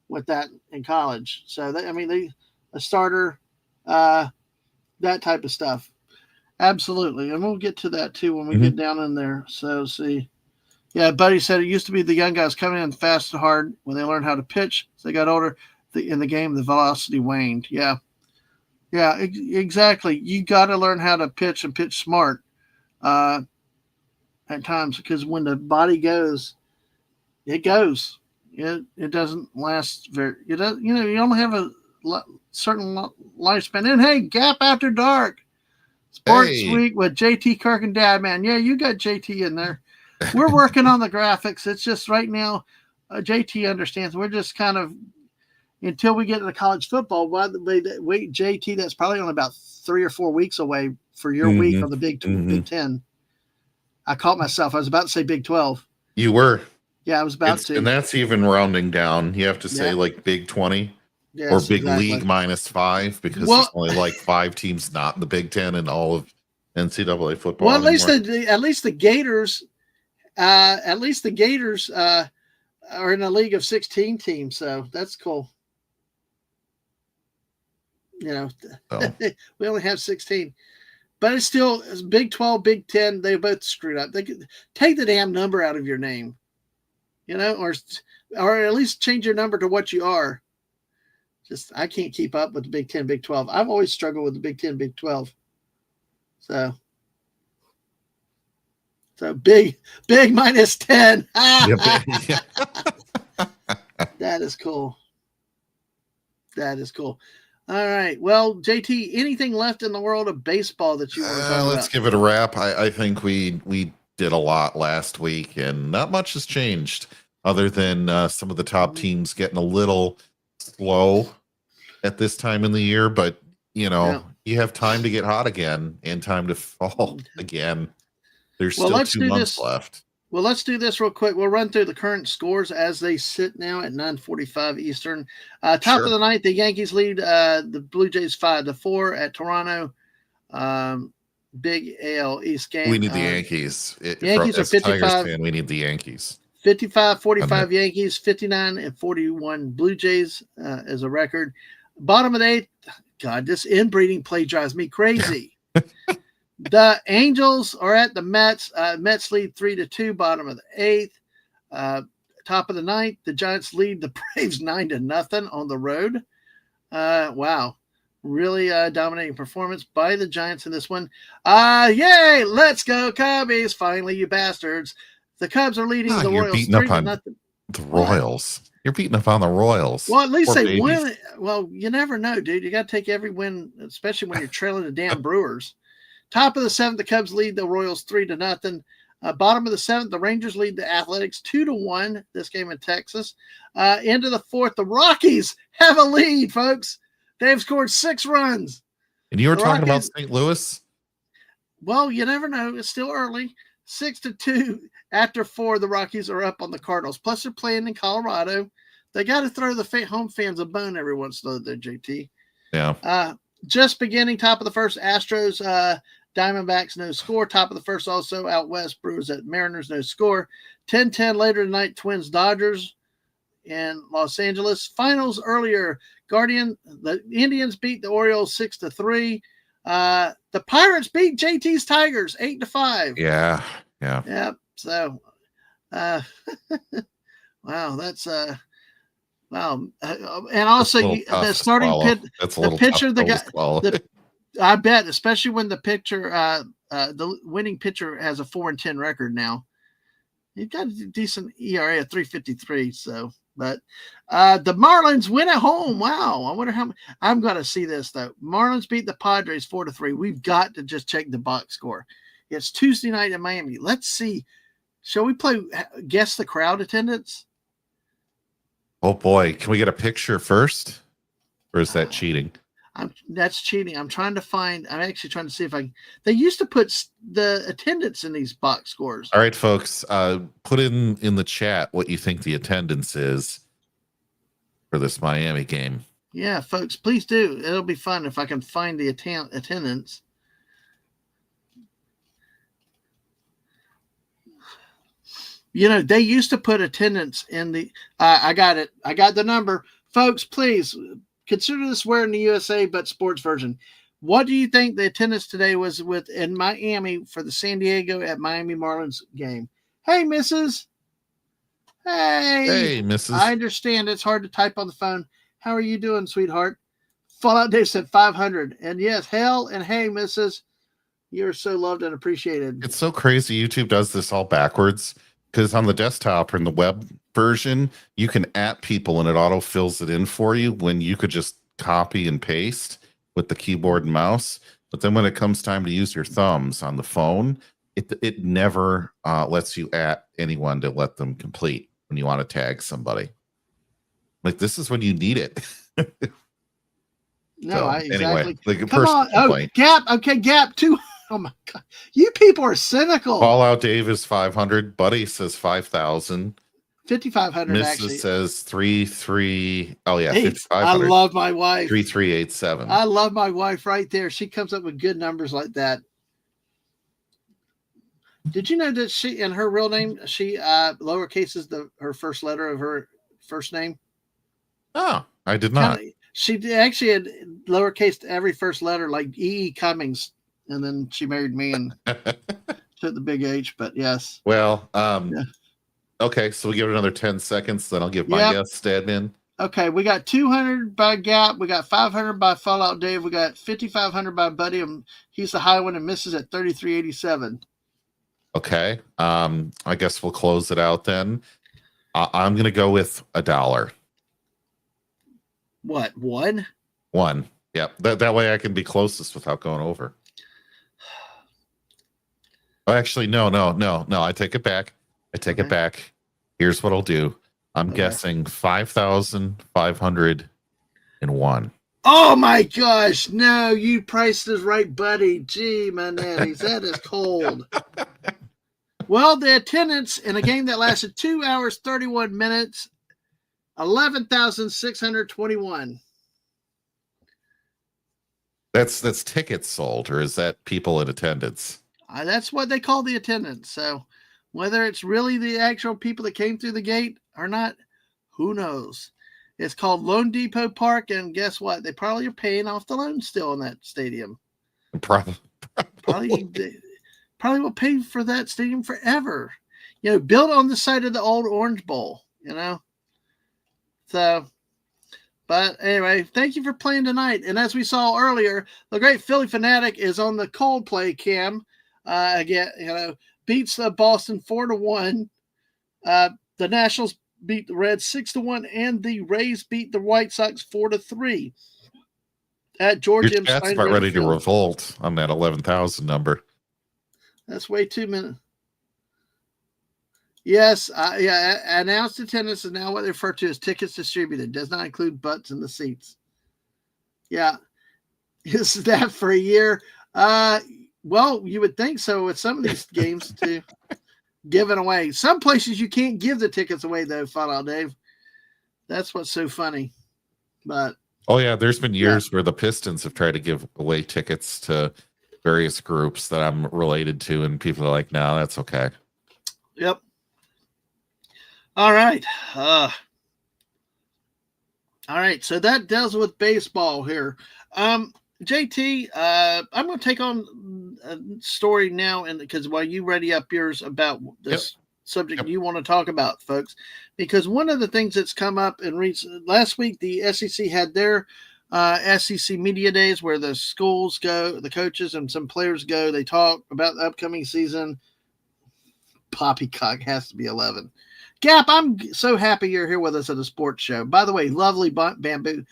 with that in college. So, a starter, that type of stuff. Absolutely. And we'll get to that, too, when we get down in there. So, see. Yeah, Buddy said it used to be the young guys coming in fast and hard when they learned how to pitch. As they got older in the game, the velocity waned. Yeah. Yeah, exactly. You got to learn how to pitch and pitch smart at times, because when the body goes, it goes. It doesn't last very. You only have a certain lifespan. And hey, Gap After Dark, Sports Week with JT Kirk and Dadman. Yeah, you got JT in there. We're working on the graphics. It's just right now, JT understands. We're just kind of. Until we get to the college football, wait, JT, that's probably only about 3 or 4 weeks away for your week on the Big 10. I caught myself. I was about to say Big 12. You were. Yeah, I was about to. And that's even rounding down. You have to say like Big 20 or Big League -5 because there's only like 5 teams not in the Big 10 and all of NCAA football. Well, at least the Gators are in a league of 16 teams, so that's cool. We only have 16, but it's still Big 12, Big 10. They both screwed up. They could take the damn number out of your name, or at least change your number to what you are. I can't keep up with the Big 10, Big 12. I've always struggled with the Big 10, Big 12. So big -10. That is cool. That is cool. All right. Well, JT, anything left in the world of baseball that you want to talk Let's about? give it a wrap. I think we did a lot last week, and not much has changed other than some of the top teams getting a little slow at this time in the year. But Yeah. you have time to get hot again and time to fall again. There's Well, still let's 2 do months this. left. Well, let's do this real quick. We'll run through the current scores as they sit now at 9:45 Eastern. Top Sure. of the ninth, the Yankees lead the Blue Jays 5-4 at Toronto. Big AL East game. We need the Yankees. Yankees are As a Tigers 55, fan, we need the Yankees. 55-45 Yankees, 59-41 Blue Jays as a record. Bottom of the eighth, God, this inbreeding play drives me crazy. The Angels are at the Mets. Mets lead 3-2, bottom of the eighth. Top of the ninth, the Giants lead the Braves 9-0 on the road. Wow. Really dominating performance by the Giants in this one. Yay! Let's go, Cubbies! Finally, you bastards. The Cubs are leading the You're Royals beating up on 3-0. the Royals. What? You're beating up on the Royals. Well, at least Poor they babies. win. Well, you never know, dude. You got to take every win, especially when you're trailing the damn Brewers. Top of the seventh, the Cubs lead the Royals 3-0. Bottom of the seventh, the Rangers lead the Athletics 2-1. This game in Texas. Into the fourth, the Rockies have a lead, folks. They've scored 6 runs. And you were talking about St. Louis? Well, you never know. It's still early. 6-2. After 4, the Rockies are up on the Cardinals. Plus, they're playing in Colorado. They got to throw the home fans a bone every once in a while, there, JT. Yeah. Just beginning, top of the first, Astros, Diamondbacks, no score. Top of the first, also out west, Brewers at Mariners, no score. 10-10 later tonight, Twins, Dodgers in Los Angeles. Finals earlier, the Indians beat the Orioles 6-3. The Pirates beat JT's Tigers 8-5. Yeah. So, wow, that's wow. And also, the starting pitcher, I bet, especially when the pitcher, the winning pitcher has a 4-10 record now. He's got a decent ERA of 3.53. So, but the Marlins win at home. Wow, I wonder how. I'm going to see this though. Marlins beat the Padres 4-3. We've got to just check the box score. It's Tuesday night in Miami. Let's see. Shall we guess the crowd attendance? Oh boy, can we get a picture first, or is that cheating? That's cheating. I'm actually trying to see if they used to put the attendance in these box scores. All right, folks, put in the chat what you think the attendance is for this Miami game. Yeah, folks, please do. It'll be fun if I can find the attendance. They used to put attendance in the I got it. I got the number. Folks, please consider this Where in the USA but sports version. What do you think the attendance today was in Miami for the San Diego at Miami Marlins game? Hey, Mrs. Hey, Mrs. I understand it's hard to type on the phone. How are you doing, sweetheart? Fallout Dave said 500. And yes, hell and hey, Mrs. You're so loved and appreciated. It's so crazy. YouTube does this all backwards. Because on the desktop or in the web version, you can @ people and it auto fills it in for you when you could just copy and paste with the keyboard and mouse. But then when it comes time to use your thumbs on the phone, it never lets you @ anyone to let them complete when you want to tag somebody. Like, this is when you need it. No, exactly. Anyway, come on. Oh, Gap. Okay, Gap 2. Oh my God, you people are cynical. Fallout Dave is 500. Buddy says 5,000. 5,500. Mrs. actually says 3. Oh yeah, 5,500. I love my wife. 3387. I love my wife right there. She comes up with good numbers like that. Did you know that she, in her real name, she lowercases her first letter of her first name? Oh, I did not. She actually had lowercase every first letter, like E. Cummings. And then she married me and took the big H, but yes. Well, okay, so we give it another 10 seconds, then I'll give my guess, Dadman. Okay, we got 200 by Gap, we got 500 by Fallout Dave, we got 5,500 by Buddy, and he's the high one and misses at 3,387. Okay, I guess we'll close it out then. I'm going to go with $1. What, one? One. Yeah, that way I can be closest without going over. Oh, actually, no. I take it back. It back. Here's what I'll do. I'm guessing 5,501. Oh my gosh! No, you priced us right, buddy. Gee, my nannies, that is cold. Well, the attendance in a game that lasted 2 hours 31 minutes, 11,621. That's tickets sold, or is that people in attendance? That's what they call the attendance. So whether it's really the actual people that came through the gate or not, who knows? It's called Lone Depot Park, and guess what? They probably are paying off the loan still in that stadium. Probably will pay for that stadium forever. Built on the site of the old Orange Bowl, So, but anyway, thank you for playing tonight. And as we saw earlier, the great Philly Fanatic is on the Coldplay cam. Again, beats Boston 4-1. The Nationals beat the Reds 6-1, and the Rays beat the White Sox 4-3 at George Your M. chat's Stein about ready Field. to revolt on that 11,000 number. That's way too many. Yes, announced attendance is now what they refer to as tickets distributed. Does not include butts in the seats. Yeah. Is that for a year? Well, you would think so with some of these games too. Given away. Some places you can't give the tickets away though, Fallout Dave. That's what's so funny. But oh yeah, there's been years where the Pistons have tried to give away tickets to various groups that I'm related to, and people are like, "No, that's okay." Yep. All right. All right. So that deals with baseball here. JT, I'm going to take on a story now, and because while you ready up yours about this subject you want to talk about, folks, because one of the things that's come up in last week, the SEC had their SEC media days where the schools go, the coaches and some players go. They talk about the upcoming season. Poppycock has to be 11. Gap, I'm so happy you're here with us at a sports show. By the way, lovely Bombay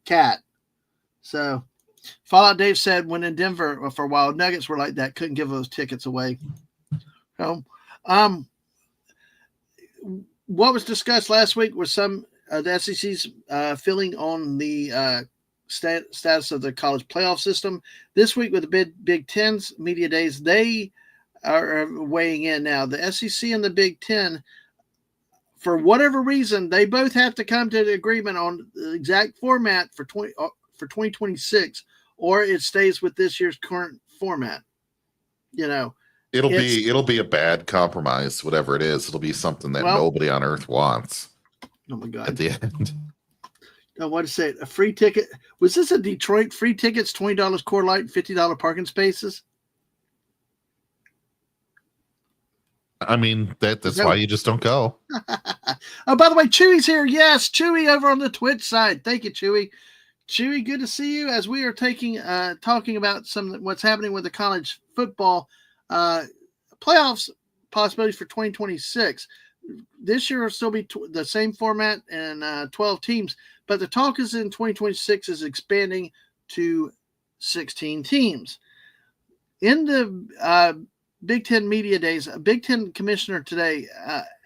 cat. So, Fallout Dave said when in Denver for a while, Nuggets were like that, couldn't give those tickets away. So, what was discussed last week was some the SEC's feeling on the status of the college playoff system. This week with the Big Ten's media days, they are weighing in now. The SEC and the Big Ten, for whatever reason, they both have to come to an agreement on the exact format for 2026, or it stays with this year's current format. It'll be a bad compromise, whatever it is. It'll be something that nobody on earth wants. Oh my God! At the end, I want to say a free ticket. Was this a Detroit free tickets? $20 core light, $50 parking spaces. I mean, that's why you just don't go. Oh, by the way, Chewy's here. Yes, Chewy over on the Twitch side. Thank you, Chewy. Chewy, good to see you as we are talking about what's happening with the college football playoffs possibilities for 2026. This year will still be the same format and 12 teams, but the talk is in 2026 is expanding to 16 teams. In the Big Ten media days, a Big Ten commissioner today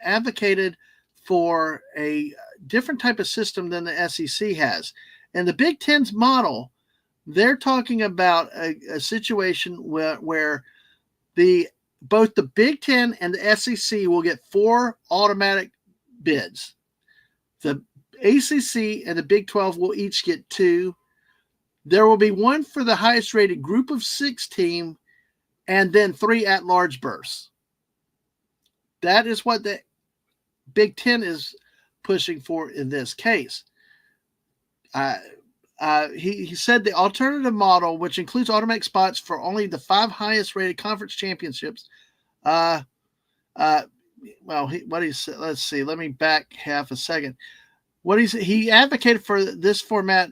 advocated for a different type of system than the SEC has. And the Big Ten's model, they're talking about a situation where both the Big Ten and the SEC will get 4 automatic bids. The ACC and the Big 12 will each get 2. There will be 1 for the highest rated group of 6 team, and then 3 at-large berths. That is what the Big Ten is pushing for in this case. He said the alternative model, which includes automatic spots for only the 5 highest-rated conference championships. What he said. Let's see. Let me back half a second. He advocated for this format.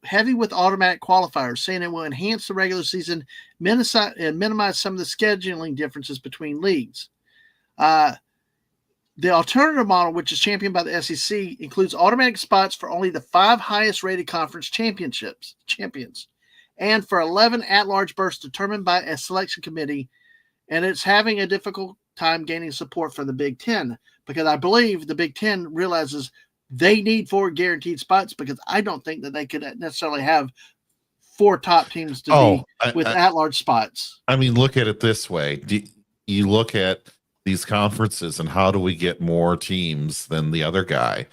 Heavy with automatic qualifiers, saying it will enhance the regular season and minimize some of the scheduling differences between leagues. The alternative model, which is championed by the SEC, includes automatic spots for only the 5 highest rated conference champions, and for 11 at-large berths determined by a selection committee. And it's having a difficult time gaining support from the Big Ten, because I believe the Big Ten realizes they need 4 guaranteed spots, because I don't think that they could necessarily have 4 top teams to be with at-large spots. I mean, look at it this way. You look at these conferences and how do we get more teams than the other guy?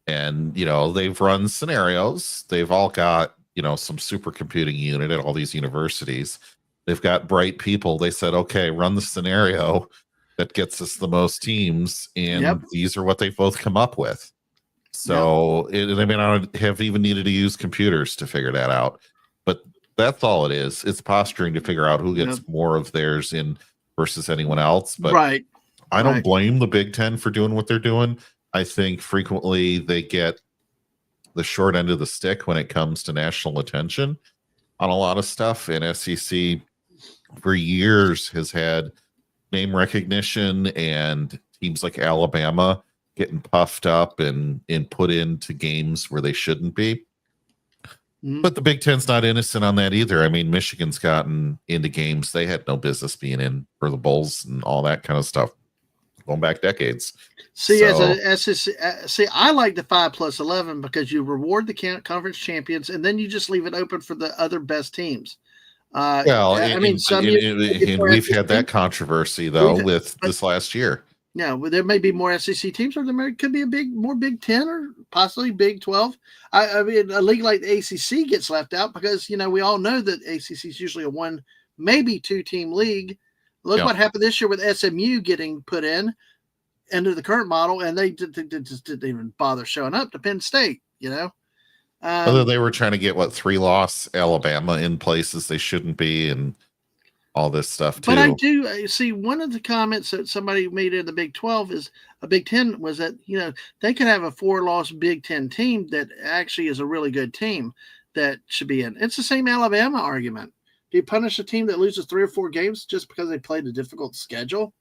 And, they've run scenarios. They've all got, some supercomputing unit at all these universities. They've got bright people. They said, okay, run the scenario that gets us the most teams. And these are what they both come up with. So they may not have even needed to use computers to figure that out. But that's all it is. It's posturing to figure out who gets more of theirs in versus anyone else. But I don't blame the Big Ten for doing what they're doing. I think frequently they get the short end of the stick when it comes to national attention on a lot of stuff. And SEC for years has had name recognition, and teams like Alabama getting puffed up and put into games where they shouldn't be. But the Big Ten's not innocent on that either. I mean, Michigan's gotten into games they had no business being in for the Bulls and all that kind of stuff going back decades. See, as a SEC, I like the 5+11 because you reward the conference champions, and then you just leave it open for the other best teams. We've had that controversy though this last year. Yeah, well, there may be more SEC teams, or there could be more Big Ten, or possibly Big 12. I mean, a league like the ACC gets left out because we all know that ACC is usually a 1, maybe 2 team league. Look what happened this year with SMU getting put into the current model, and they just didn't even bother showing up to Penn State. Whether they were trying to get 3-loss Alabama in places they shouldn't be, and all this stuff too. But I do see one of the comments that somebody made in the Big 12 is a Big 10 was that, they could have a 4-loss Big 10 team that actually is a really good team that should be in. It's the same Alabama argument. Do you punish a team that loses 3 or 4 games just because they played a difficult schedule?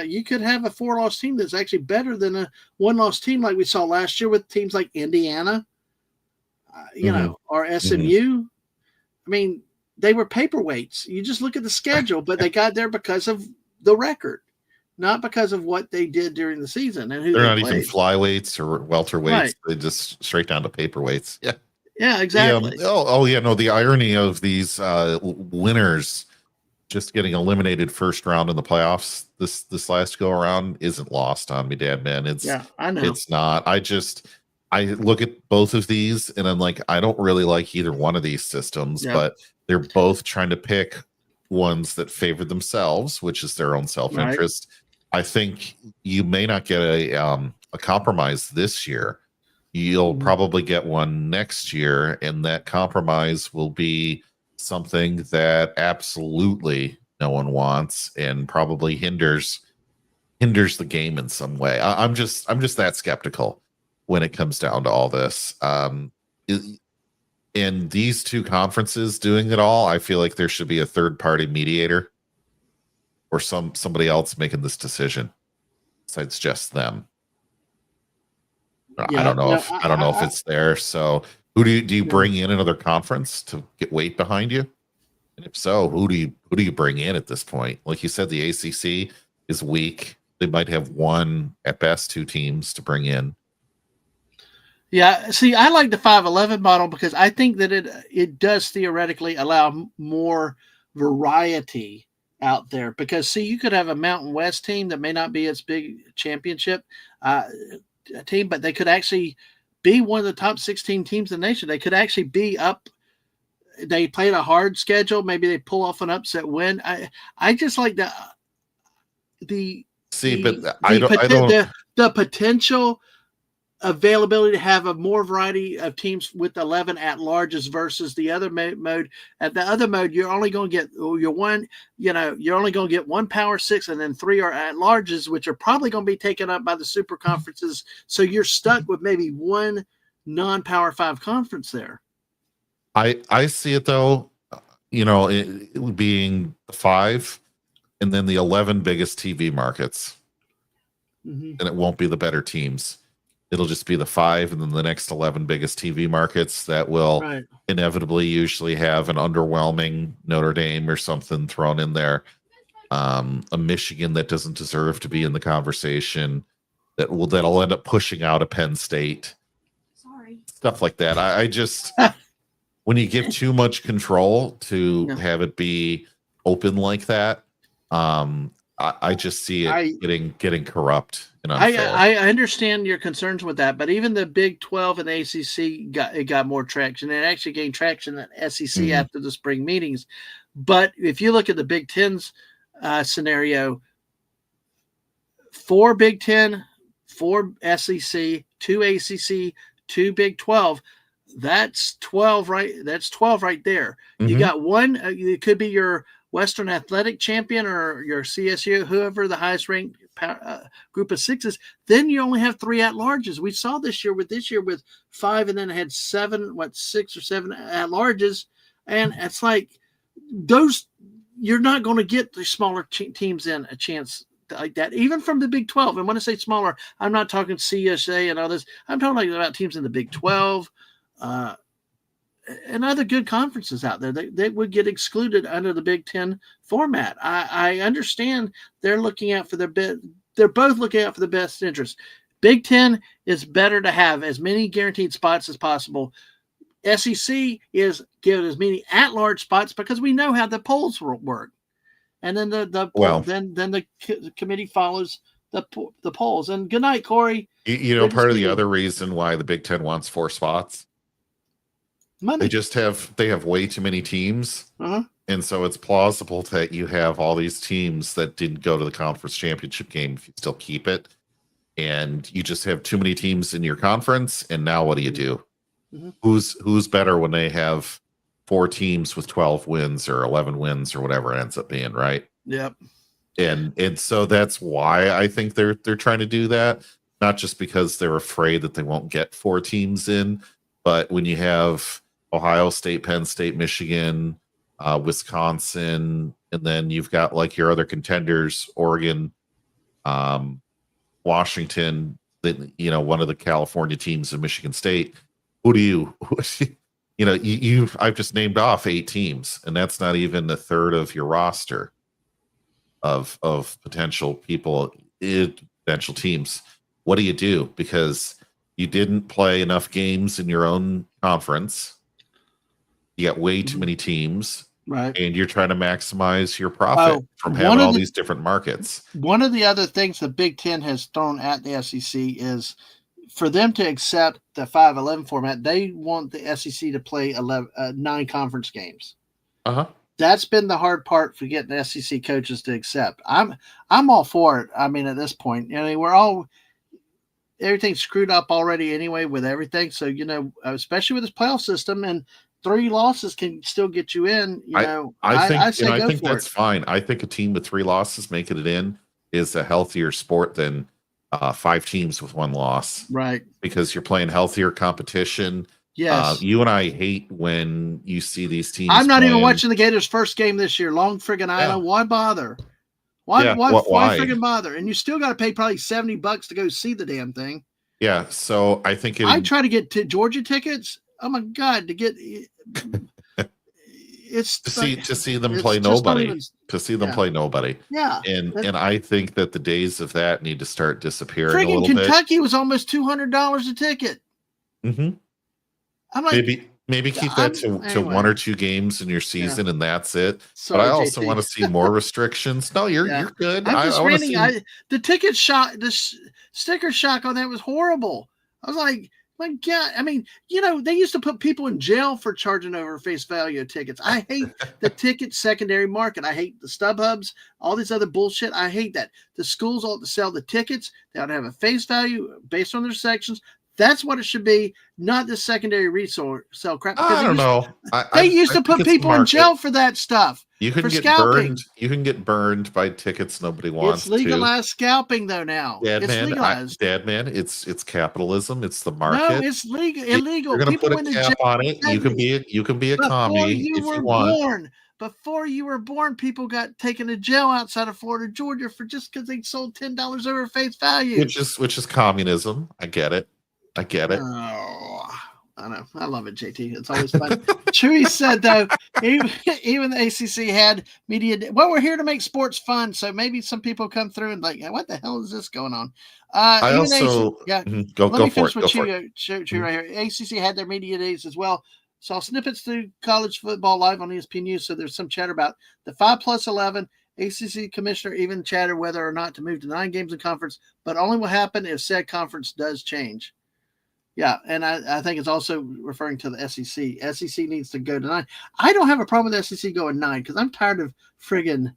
You could have a 4-loss team that's actually better than a 1-loss team like we saw last year with teams like Indiana, or SMU. I mean, they were paperweights. You just look at the schedule, but they got there because of the record, not because of what they did during the season and who they're they not even flyweights or welterweights. Right. They just straight down to paperweights. Yeah, exactly. No, the irony of these winners just getting eliminated first round in the playoffs this last go around isn't lost on me, Dadman. I know. It's not. I look at both of these and I'm like, I don't really like either one of these systems, but they're both trying to pick ones that favor themselves, which is their own self-interest. Right. I think you may not get a compromise this year. You'll probably get one next year, and that compromise will be something that absolutely no one wants and probably hinders the game in some way. I'm just that skeptical when it comes down to all this. In these 2 conferences doing it all, I feel like there should be a third-party mediator or somebody else making this decision besides just them. I don't know if it's there. So, who do you bring in another conference to get weight behind you? And if so, who do you bring in at this point? Like you said, the ACC is weak. They might have 1 at best 2 teams to bring in. Yeah, see, I like the 5-11 model because I think that it does theoretically allow more variety out there. Because, see, you could have a Mountain West team that may not be its big championship team, but they could actually be one of the top 16 teams in the nation. They could actually be up. They played a hard schedule. Maybe they pull off an upset win. I just like the potential availability to have a more variety of teams with 11 at-larges versus the other mode. At the other mode, you're only going to get you're only going to get 1 Power 6 and then 3 are at-larges, which are probably going to be taken up by the super conferences. So you're stuck with maybe 1 non-Power 5 conference there. I see it though, it being 5 and then the 11 biggest TV markets. Mm-hmm. and it won't be the better teams. It'll just be the 5 and then the next 11 biggest TV markets that will inevitably usually have an underwhelming Notre Dame or something thrown in there. A Michigan that doesn't deserve to be in the conversation that'll end up pushing out a Penn State. Sorry. Stuff like that. I just when you give too much control to have it be open like that, I just see it getting corrupt and unfair. I understand your concerns with that, but even the Big 12 and the ACC got more traction. It actually gained traction than SEC after the spring meetings. But if you look at the Big Ten's scenario, 4 Big Ten, 4 SEC, 2 ACC, 2 Big 12. That's 12, right? That's 12 right there. You got one. It could be your Western Athletic Champion or your CSU, whoever the highest ranked group of 6 is. Then you only have 3 at-larges. We saw this year with 5, and then it had 7, 6 or 7 at-larges, and it's like those. You're not going to get the smaller teams in a chance like that, even from the Big 12. And when I say smaller, I'm not talking CSA and others. I'm talking about teams in the Big 12 and other good conferences out there. They would get excluded under the Big 10 format. I understand they're looking out for they're both looking out for the best interest. Big 10 is better to have as many guaranteed spots as possible. SEC is given as many at-large spots because we know how the polls work, and then the committee follows the polls. And good night, Corey. Part of the other reason why the Big Ten wants 4 spots, money. They have way too many teams, and so it's plausible that you have all these teams that didn't go to the conference championship game if you still keep it, and you just have too many teams in your conference. And now what do you do? Who's better when they have 4 teams with 12 wins or 11 wins or whatever it ends up being, right? Yep. And so that's why I think they're trying to do that, not just because they're afraid that they won't get 4 teams in, but when you have Ohio State, Penn State, Michigan, Wisconsin, and then you've got like your other contenders, Oregon, Washington, one of the California teams in Michigan State. Who do you I've just named off 8 teams, and that's not even a third of your roster of potential potential teams. What do you do? Because you didn't play enough games in your own conference. You got way too many teams, right? And you're trying to maximize your profit from having all these different markets. One of the other things the Big Ten has thrown at the SEC is, for them to accept the 5-11 format, they want the SEC to play 9 conference games. That's been the hard part for getting the SEC coaches to accept. I'm all for it. I mean, at this point, everything's screwed up already anyway with everything. So, especially with this playoff system, and 3 losses can still get you in. I think that's fine. I think a team with 3 losses making it in is a healthier sport than 5 teams with 1 loss, right? Because you're playing healthier competition. Yes. You and I hate when you see these teams. I'm not even watching the Gators' first game this year. Long friggin' Island. Why bother? Why friggin' bother? And you still got to pay probably $70 to go see the damn thing. Yeah. So I think I try to get to Georgia tickets. Oh my God, to get it's to see them play nobody. To see them play nobody. Yeah. And I think that the days of that need to start disappearing a little Kentucky was almost $200 a ticket. I'm like, maybe keep that to 1 or 2 games in your season, and that's it. Sorry, but I also JT. want to see more restrictions. No, you're good. I'm just reading. The ticket shock, the sticker shock on that was horrible. I was like, my God. I mean, they used to put people in jail for charging over face value of tickets. I hate the ticket secondary market. I hate the StubHubs, all this other bullshit. I hate that. The schools ought to sell the tickets. They ought to have a face value based on their sections. That's what it should be, not the secondary resale crap. I don't know. They used to put people in jail for that stuff. You can get scalping. burned. You can get burned by tickets nobody wants. It's legalized scalping though now. It's legalized. Dadman, it's capitalism. It's the market. No, it's illegal. You're going to people put a cap on it. You can be a commie if you want. before you were born, people got taken to jail outside of Florida, Georgia for just because they sold $10 over face value. Which is communism. I get it. Oh, I know. I love it, JT. It's always fun. Chewy said, though, even the ACC had media. Well, we're here to make sports fun, so maybe some people come through and like, what the hell is this going on? I also let me finish with Chewy right here. ACC had their media days as well. Saw snippets through college football live on ESPN News, so there's some chatter about the 5+11. ACC commissioner even chatted whether or not to move to 9 games in conference, but only will happen if said conference does change. Yeah, and I think it's also referring to the SEC. SEC needs to go to 9. I don't have a problem with SEC going 9 because I'm tired of friggin'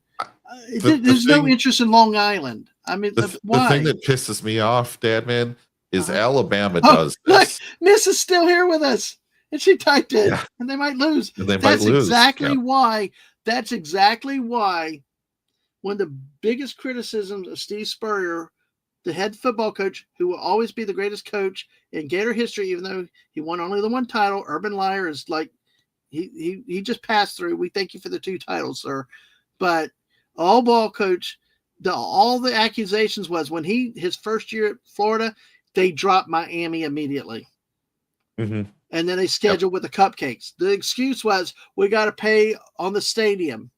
there's no interest in Long Island. I mean, why? The thing that pisses me off, Dadman, is Alabama does this. Look, Miss is still here with us, and she typed it, and they might lose. That's exactly why. That's exactly why one of the biggest criticisms of Steve Spurrier, the head football coach, who will always be the greatest coach in Gator history, even though he won only the 1 title. Urban Meyer is like, he just passed through. We thank you for the 2 titles, sir. But all ball coach, all the accusations was when his first year at Florida, they dropped Miami immediately. Mm-hmm. And then they scheduled with the cupcakes. The excuse was, we got to pay on the stadium.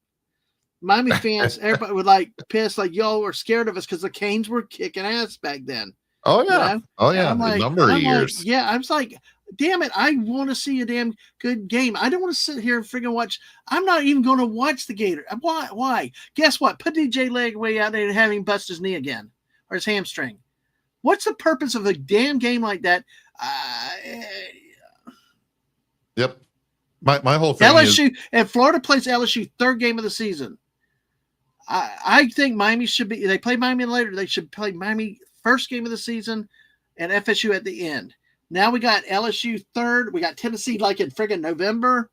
Miami fans, everybody were like pissed, like y'all were scared of us because the Canes were kicking ass back then. Oh yeah, you know? Oh yeah, a number of years. I was like, damn it, I want to see a damn good game. I don't want to sit here and freaking watch. I'm not even going to watch the Gator. Why? Guess what? Put DJ Legway out there and have him bust his knee again or his hamstring. What's the purpose of a damn game like that? Yep. My whole thing LSU and Florida plays LSU 3rd game of the season. I think Miami should be. They play Miami later. They should play Miami 1st game of the season, and FSU at the end. Now we got LSU 3rd. We got Tennessee like in friggin' November.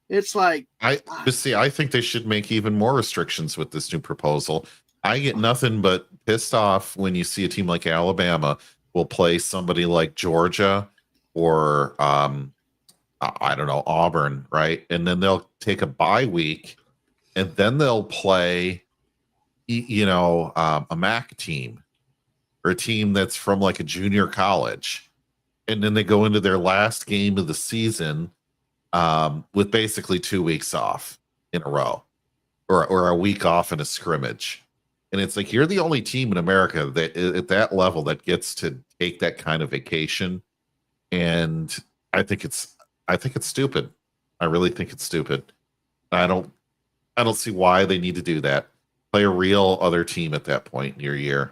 It's like I think they should make even more restrictions with this new proposal. I get nothing but pissed off when you see a team like Alabama will play somebody like Georgia or I don't know, Auburn, right? And then they'll take a bye week, and then they'll play, a MAC team or a team that's from like a junior college, and then they go into their last game of the season with basically 2 weeks off in a row, or a week off in a scrimmage. And it's like, you're the only team in America that at that level that gets to take that kind of vacation. And I think it's stupid. I really think it's stupid. I don't see why they need to do that. Play a real other team at that point in your year.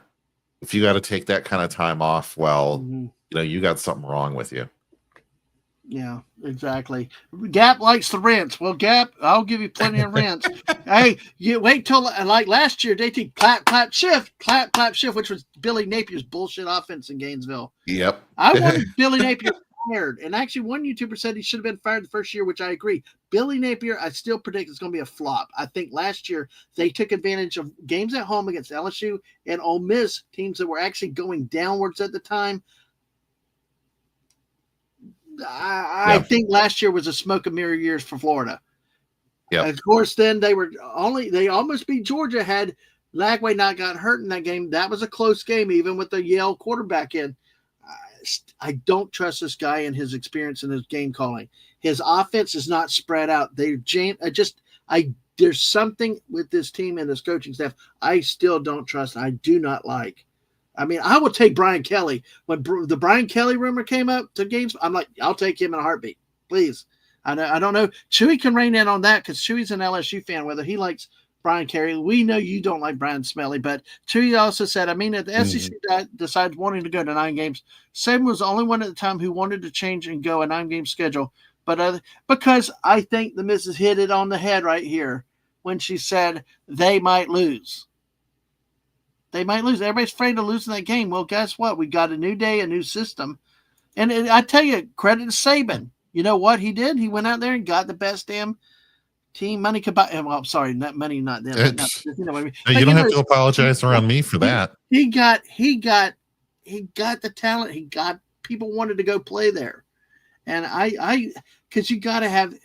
If you got to take that kind of time off, well, you got something wrong with you. Yeah, exactly. Gap likes the rinse. Well, Gap, I'll give you plenty of rinse. Hey, you wait till like last year, they did clap, clap, shift, which was Billy Napier's bullshit offense in Gainesville. Yep. I wanted Billy Napier fired. And actually, one YouTuber said he should have been fired the first year, which I agree. Billy Napier, I still predict it's going to be a flop. I think last year they took advantage of games at home against LSU and Ole Miss, teams that were actually going downwards at the time. I think last year was a smoke and mirror years for Florida. Yeah. Of course, then they almost beat Georgia had Lagway not got hurt in that game. That was a close game, even with the Yale quarterback in. I don't trust this guy and his experience in his game calling. His offense is not spread out. There's something with this team and this coaching staff I still don't trust. I do not like. I mean, I will take Brian Kelly. When the Brian Kelly rumor came up to games, I'm like, I'll take him in a heartbeat, please. I don't know. Chewy can rein in on that because Chewy's an LSU fan, whether he likes Brian Kelly. We know you don't like Brian Smelly, but Chewy also said, I mean, if the SEC decides wanting to go to 9 games, Saban was the only one at the time who wanted to change and go a 9-game schedule. But because I think the missus hit it on the head right here when she said they might lose. They might lose. Everybody's afraid of losing that game. Well, guess what? We got a new day, a new system. And I tell you, credit to Saban. You know what he did? He went out there and got the best damn team money could buy. Well, sorry, not money, not them. You know what I mean? You don't have to apologize around me for that. He got the talent. He got people wanted to go play there. And because you got to have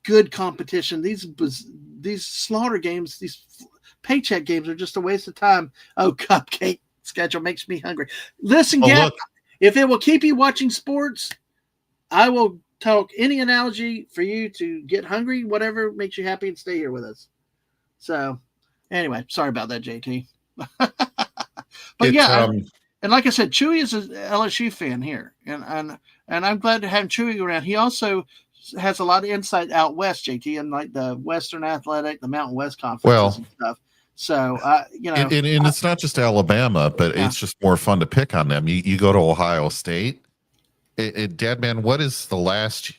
good competition. These slaughter games, these paycheck games are just a waste of time. Oh, cupcake schedule makes me hungry. Listen, Gap, if it will keep you watching sports, I will talk any analogy for you to get hungry, whatever makes you happy, and stay here with us. So, anyway, sorry about that, JT. But and like I said, Chewy is an LSU fan here, and I'm glad to have Chewy around. He also has a lot of insight out west, JT, and like the Western Athletic, the Mountain West conferences and stuff. So, and it's not just Alabama, but it's just more fun to pick on them. You go to Ohio State. Dadman, what is the last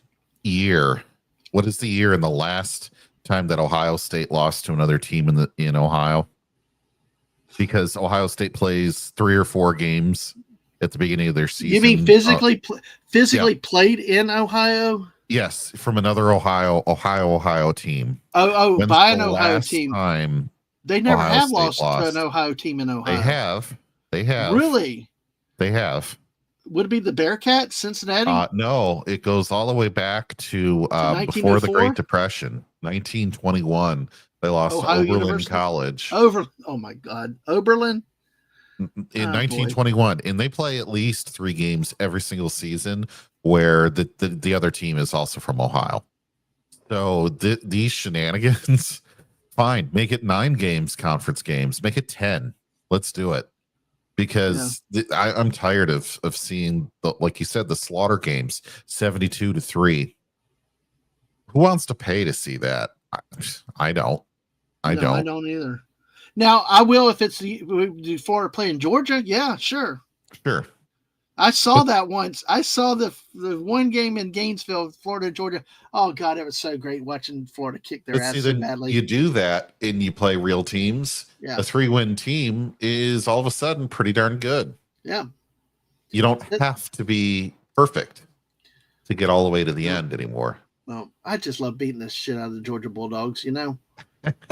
year? What is the year and the last time that Ohio State lost to another team in Ohio? Because Ohio State plays 3 or 4 games at the beginning of their season. You mean physically played in Ohio? Yes, from another Ohio team. By an Ohio team. Time they never have lost to an Ohio team in Ohio. They have. Really? They have. Would it be the Bearcats, Cincinnati? No, it goes all the way back to before the Great Depression, 1921. They lost to Oberlin University? College. Oh my God, Oberlin in 1921, boy. And they play at least 3 games every single season, where the other team is also from Ohio. So these shenanigans, fine, make it 9 games, conference games, make it 10. Let's do it, because I'm tired of seeing like you said, the slaughter games, 72-3. Who wants to pay to see that? I don't. I don't either. Now I will if it's the Florida playing Georgia. Yeah, sure. I saw that once. I saw the one game in Gainesville, Florida, Georgia. Oh God, it was so great watching Florida kick their ass so badly. You do that and you play real teams. Yeah. A 3-win team is all of a sudden pretty darn good. Yeah. You don't have to be perfect to get all the way to the end anymore. Well, I just love beating the shit out of the Georgia Bulldogs,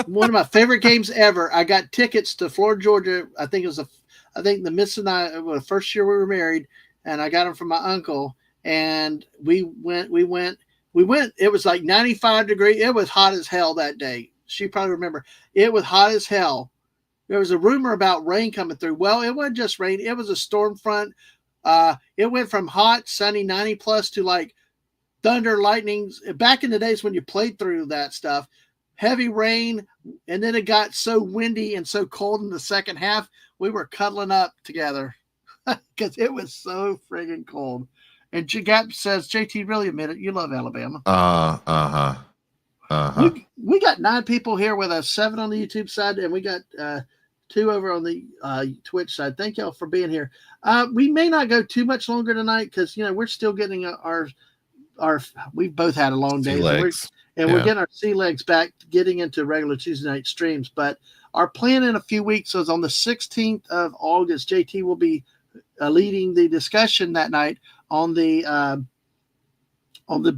One of my favorite games ever. I got tickets to Florida, Georgia. I think the Miss and I, the first year we were married, and I got them from my uncle. And we went. It was like 95 degrees. It was hot as hell that day. She probably remember. It was hot as hell. There was a rumor about rain coming through. Well, it wasn't just rain. It was a storm front. It went from hot, sunny, 90 plus to like thunder, lightnings. Back in the days when you played through that stuff, heavy rain, and then it got so windy and so cold in the second half, we were cuddling up together because it was so friggin' cold. And Gap says, JT, really admit it, you love Alabama. We got 9 people here with us, 7 on the YouTube side, and we got 2 over on the Twitch side. Thank y'all for being here. We may not go too much longer tonight because we're still getting our we've both had a long day. We're getting our sea legs back, getting into regular Tuesday night streams. But our plan in a few weeks is on the 16th of August. JT will be leading the discussion that night on the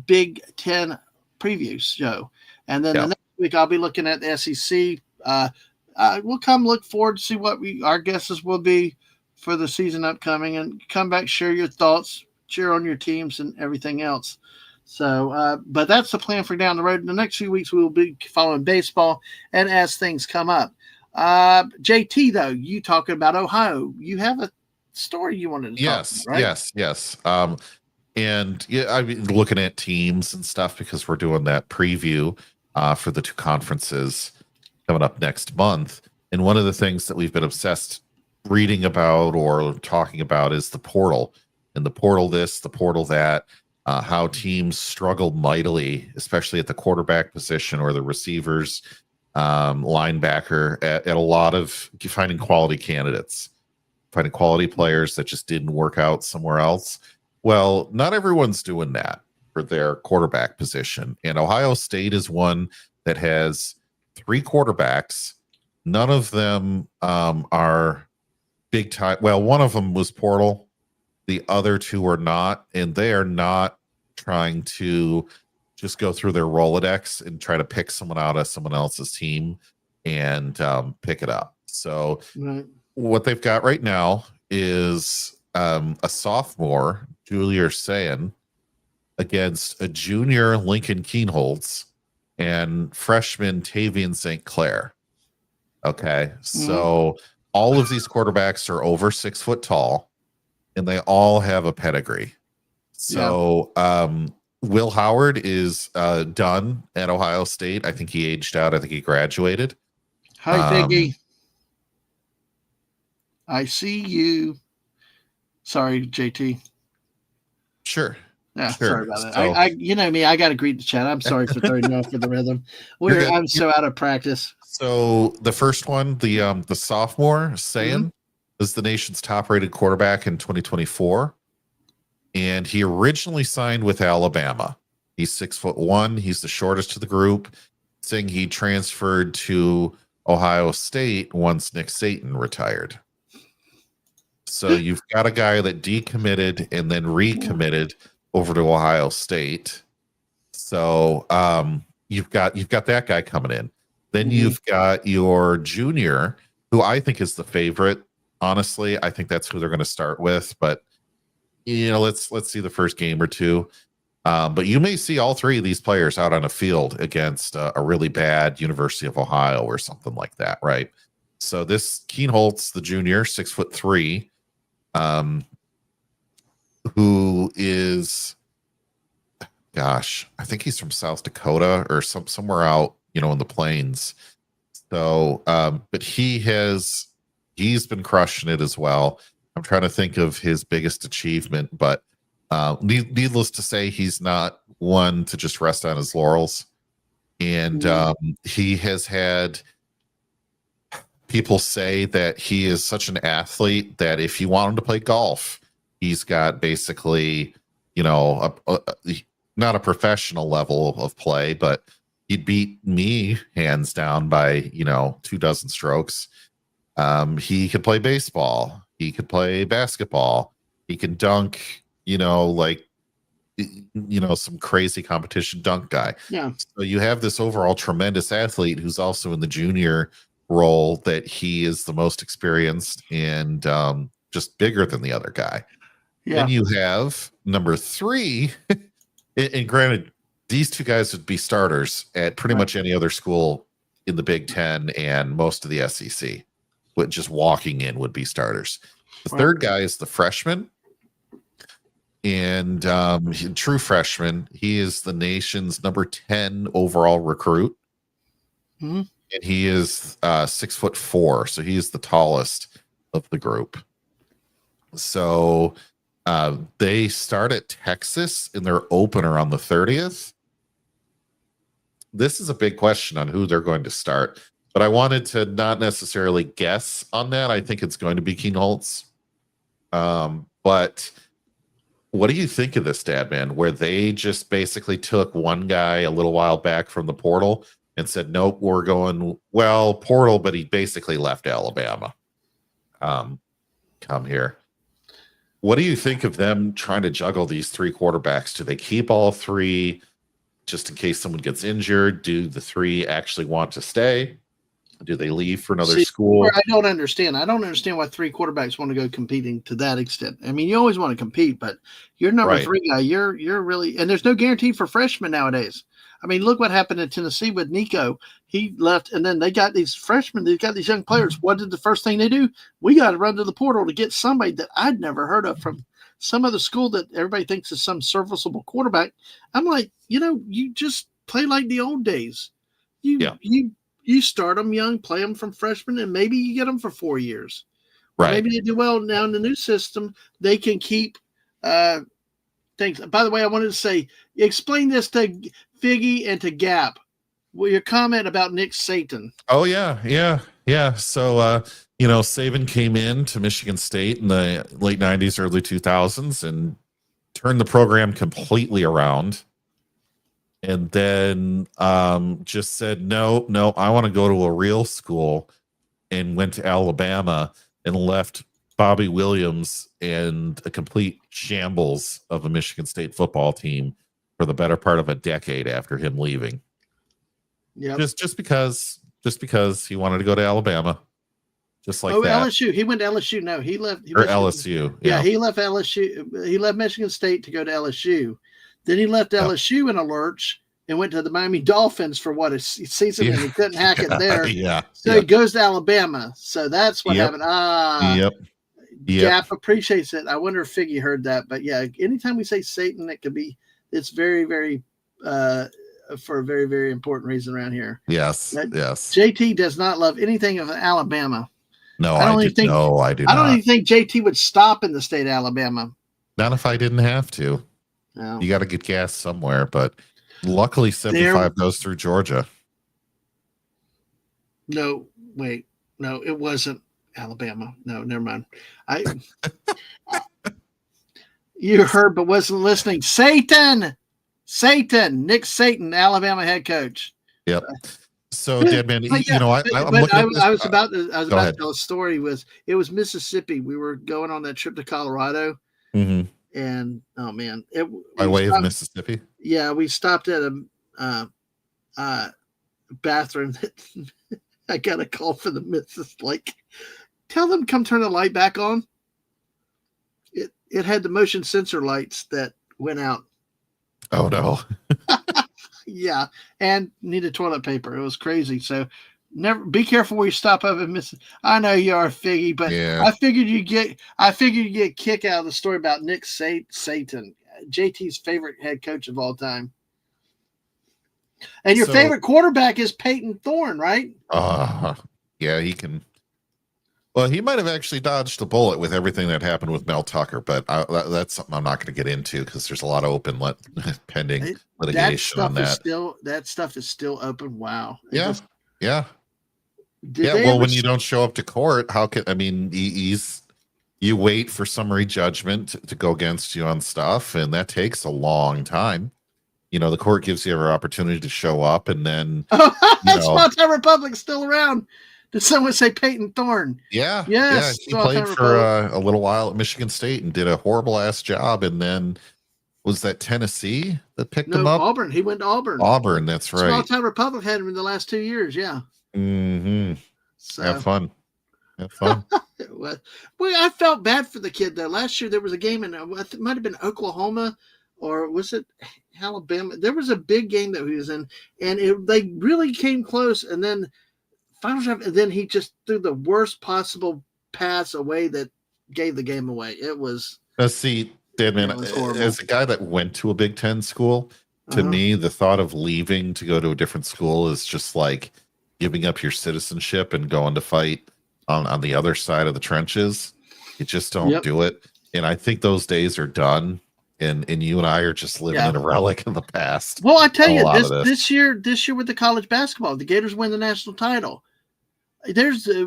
Big Ten preview show. And then the next week I'll be looking at the SEC. We'll come look forward to see what our guesses will be for the season upcoming, and come back, share your thoughts, cheer on your teams and everything else. So, but that's the plan for down the road. In the next few weeks, we will be following baseball and as things come up. JT, though, you talking about Ohio, you have a story you wanted to talk about, right? Yes. And I've been looking at teams and stuff because we're doing that preview for the 2 conferences coming up next month. And one of the things that we've been obsessed reading about or talking about is the portal, and the portal this, the portal that. How teams struggle mightily, especially at the quarterback position or the receivers, linebacker, at a lot of finding quality candidates, finding quality players that just didn't work out somewhere else. Well, not everyone's doing that for their quarterback position. And Ohio State is one that has 3 quarterbacks. None of them are big time. Well, one of them was portal. The other 2 are not, and they are not trying to just go through their Rolodex and try to pick someone out of someone else's team and pick it up. So what they've got right now is a sophomore, Julia Sayin, against a junior, Lincoln Keenholz, and freshman Tavian St. Clair. Okay. So all of these quarterbacks are over 6 foot tall, and they all have a pedigree. So Will Howard is done at Ohio State. I think he aged out. I think he graduated. Hi, Piggy. I see you. Sorry, JT. Sure. Yeah, sure. sorry about that. So, I you know me, I got to greet the chat. I'm sorry for throwing you off with the rhythm. I'm so out of practice. So the first one, the sophomore, Sayan, is the nation's top-rated quarterback in 2024. And he originally signed with Alabama. He's 6'1". He's the shortest of the group. Saying he transferred to Ohio State once Nick Saban retired. So you've got a guy that decommitted and then recommitted over to Ohio State. So you've got that guy coming in. Then you've got your junior, who I think is the favorite. Honestly, I think that's who they're going to start with. But let's see the first game or two. But you may see all three of these players out on a field against a really bad University of Ohio or something like that, right? So this Keen Holtz, the junior, 6'3", who is, gosh, I think he's from South Dakota or somewhere out, in the plains. So, but he's been crushing it as well. I'm trying to think of his biggest achievement, but needless to say, he's not one to just rest on his laurels. And he has had people say that he is such an athlete that if you want him to play golf, he's got basically, not a professional level of play, but he'd beat me hands down by, 24 strokes. He could play baseball. He could play basketball. He can dunk, some crazy competition dunk guy. Yeah. So you have this overall tremendous athlete who's also in the junior role that he is the most experienced and just bigger than the other guy. Yeah. Then you have number 3, and granted, these two guys would be starters at pretty much any other school in the Big Ten and most of the SEC. But just walking in would be starters. The third guy is the freshman, and true freshman. He is the nation's number 10 overall recruit, and he is 6'4", so he is the tallest of the group. So they start at Texas in their opener on the 30th. This is a big question on who they're going to start, but I wanted to not necessarily guess on that. I think it's going to be Keen Holtz. But what do you think of this, Dadman, where they just basically took one guy a little while back from the portal and said, nope, we're going, portal, but he basically left Alabama. Come here. What do you think of them trying to juggle these 3 quarterbacks? Do they keep all 3 just in case someone gets injured? Do the 3 actually want to stay? Do they leave for another school? I don't understand. I don't understand why 3 quarterbacks want to go competing to that extent. I mean, you always want to compete, but you're number 3 guy. You're really, and there's no guarantee for freshmen nowadays. I mean, look what happened in Tennessee with Nico. He left, and then they got these freshmen. They got these young players. What did the first thing they do? We got to run to the portal to get somebody that I'd never heard of from some other school that everybody thinks is some serviceable quarterback. I'm like, you just play like the old days. You start them young, play them from freshman, and maybe you get them for 4 years. Right. Maybe they do well now in the new system. They can keep things. By the way, I wanted to say, explain this to Figgy and to Gap. Well, your comment about Nick Saban. Oh, yeah. So, Saban came in to Michigan State in the late 90s, early 2000s and turned the program completely around. And then just said, no, I want to go to a real school, and went to Alabama and left Bobby Williams and a complete shambles of a Michigan State football team for the better part of a decade after him leaving. Yeah, just because he wanted to go to Alabama, just like that. LSU. He went to LSU. No, he left. LSU. Yeah, he left LSU. He left Michigan State to go to LSU. Then he left LSU in a lurch and went to the Miami Dolphins for what a season, and he couldn't hack it there. Yeah. So he goes to Alabama. So that's what happened. Gap appreciates it. I wonder if Figgy heard that, but yeah, anytime we say Satan, it's very, very, for a very, very important reason around here. Yes. JT does not love anything of Alabama. No, I do not. I don't even think JT would stop in the state of Alabama. Not if I didn't have to. No. You got to get gas somewhere, but luckily 75 goes through Georgia. No, wait. No, it wasn't Alabama. No, never mind. You heard but wasn't listening. Satan, Nick Satan, Alabama head coach. Yep. So, Dadman, I was about to tell a story. It was Mississippi. We were going on that trip to Colorado, and oh man, by way of Mississippi. Yeah, we stopped at a bathroom. I got a call for the missus. Like, tell them come turn the light back on. It had the motion sensor lights that went out. Oh no. Yeah, and needed toilet paper. It was crazy. So never be careful where you stop up and miss. I know you are, Figgy, but yeah. I figured you get a kick out of the story about Nick Satan, JT's favorite head coach of all time. And your favorite quarterback is Peyton Thorne, right? Yeah, he can. Well, he might have actually dodged the bullet with everything that happened with Mel Tucker, but that's something I'm not going to get into because there's a lot of open pending litigation on that. That stuff is still open. Wow. Yeah. Well, when you don't show up to court, you wait for summary judgment to go against you on stuff, and that takes a long time. The court gives you every opportunity to show up, and then Small Town Republic's still around. Did someone say Peyton Thorne? Yeah. Yes. He played for a little while at Michigan State and did a horrible ass job. And then was that Tennessee that picked him up? Auburn. He went to Auburn. Auburn, that's right. Small Town Republic had him in the last 2 years. Yeah. Mm-hmm. So. Have fun. Well, I felt bad for the kid though. Last year there was a game in it might have been Oklahoma or was it Alabama? There was a big game that he was in, and they really came close. And then final drive, and then he just threw the worst possible pass away that gave the game away. It was. See, Dadman, as a guy that went to a Big Ten school, to me, the thought of leaving to go to a different school is just like giving up your citizenship and going to fight on the other side of the trenches. You just don't do it. And I think those days are done. And you and I are just living in a relic of the past. Well, I tell you, this year with the college basketball, the Gators win the national title. There's a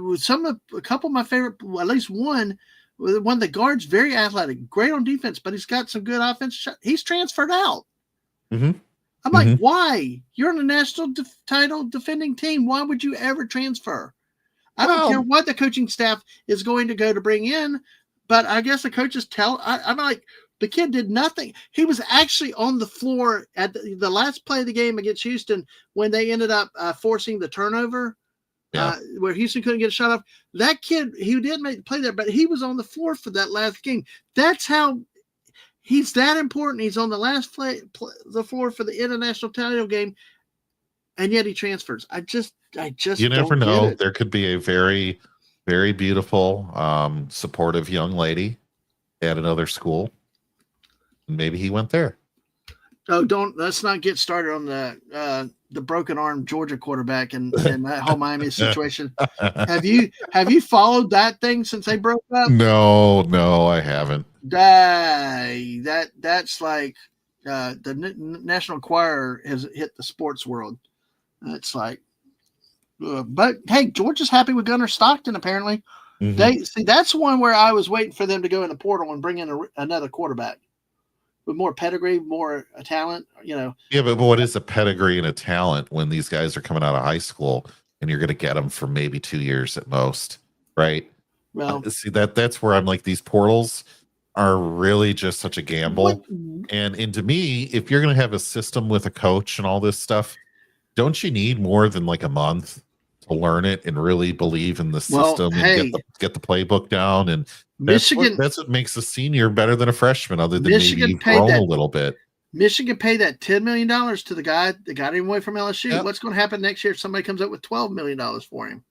couple of my favorite, at least one of the guards, very athletic, great on defense, but he's got some good offense. He's transferred out. Mm-hmm. I'm like, why? You're on a national title defending team. Why would you ever transfer? I don't care what the coaching staff is going to go to bring in, but I guess the coaches I'm like, the kid did nothing. He was actually on the floor at the last play of the game against Houston when they ended up forcing the turnover. Where Houston couldn't get a shot off. That kid, he didn't make the play there, but he was on the floor for that last game. That's how he's that important. He's on the last the floor for the international title game, and yet he transfers. I just you never know. There could be a very, very beautiful, supportive young lady at another school. Maybe he went there. Oh, let's not get started on the broken arm Georgia quarterback and that whole Miami situation. Have you followed that thing since they broke up? No, I haven't. That's like the National Enquirer has hit the sports world. It's like, but hey, Georgia's happy with Gunnar Stockton apparently. Mm-hmm. That's one where I was waiting for them to go in the portal and bring in another quarterback with more pedigree, more talent, Yeah, but what is a pedigree and a talent when these guys are coming out of high school and you're going to get them for maybe 2 years at most, right? Well, that's where I'm like, these portals are really just such a gamble. And to me, if you're going to have a system with a coach and all this stuff, don't you need more than like a month to learn it and really believe in the system and get the playbook down? And that's what makes a senior better than a freshman, other than maybe you've grown a little bit. Michigan paid that $10 million to the guy that got him away from LSU. Yep. What's going to happen next year if somebody comes up with $12 million for him?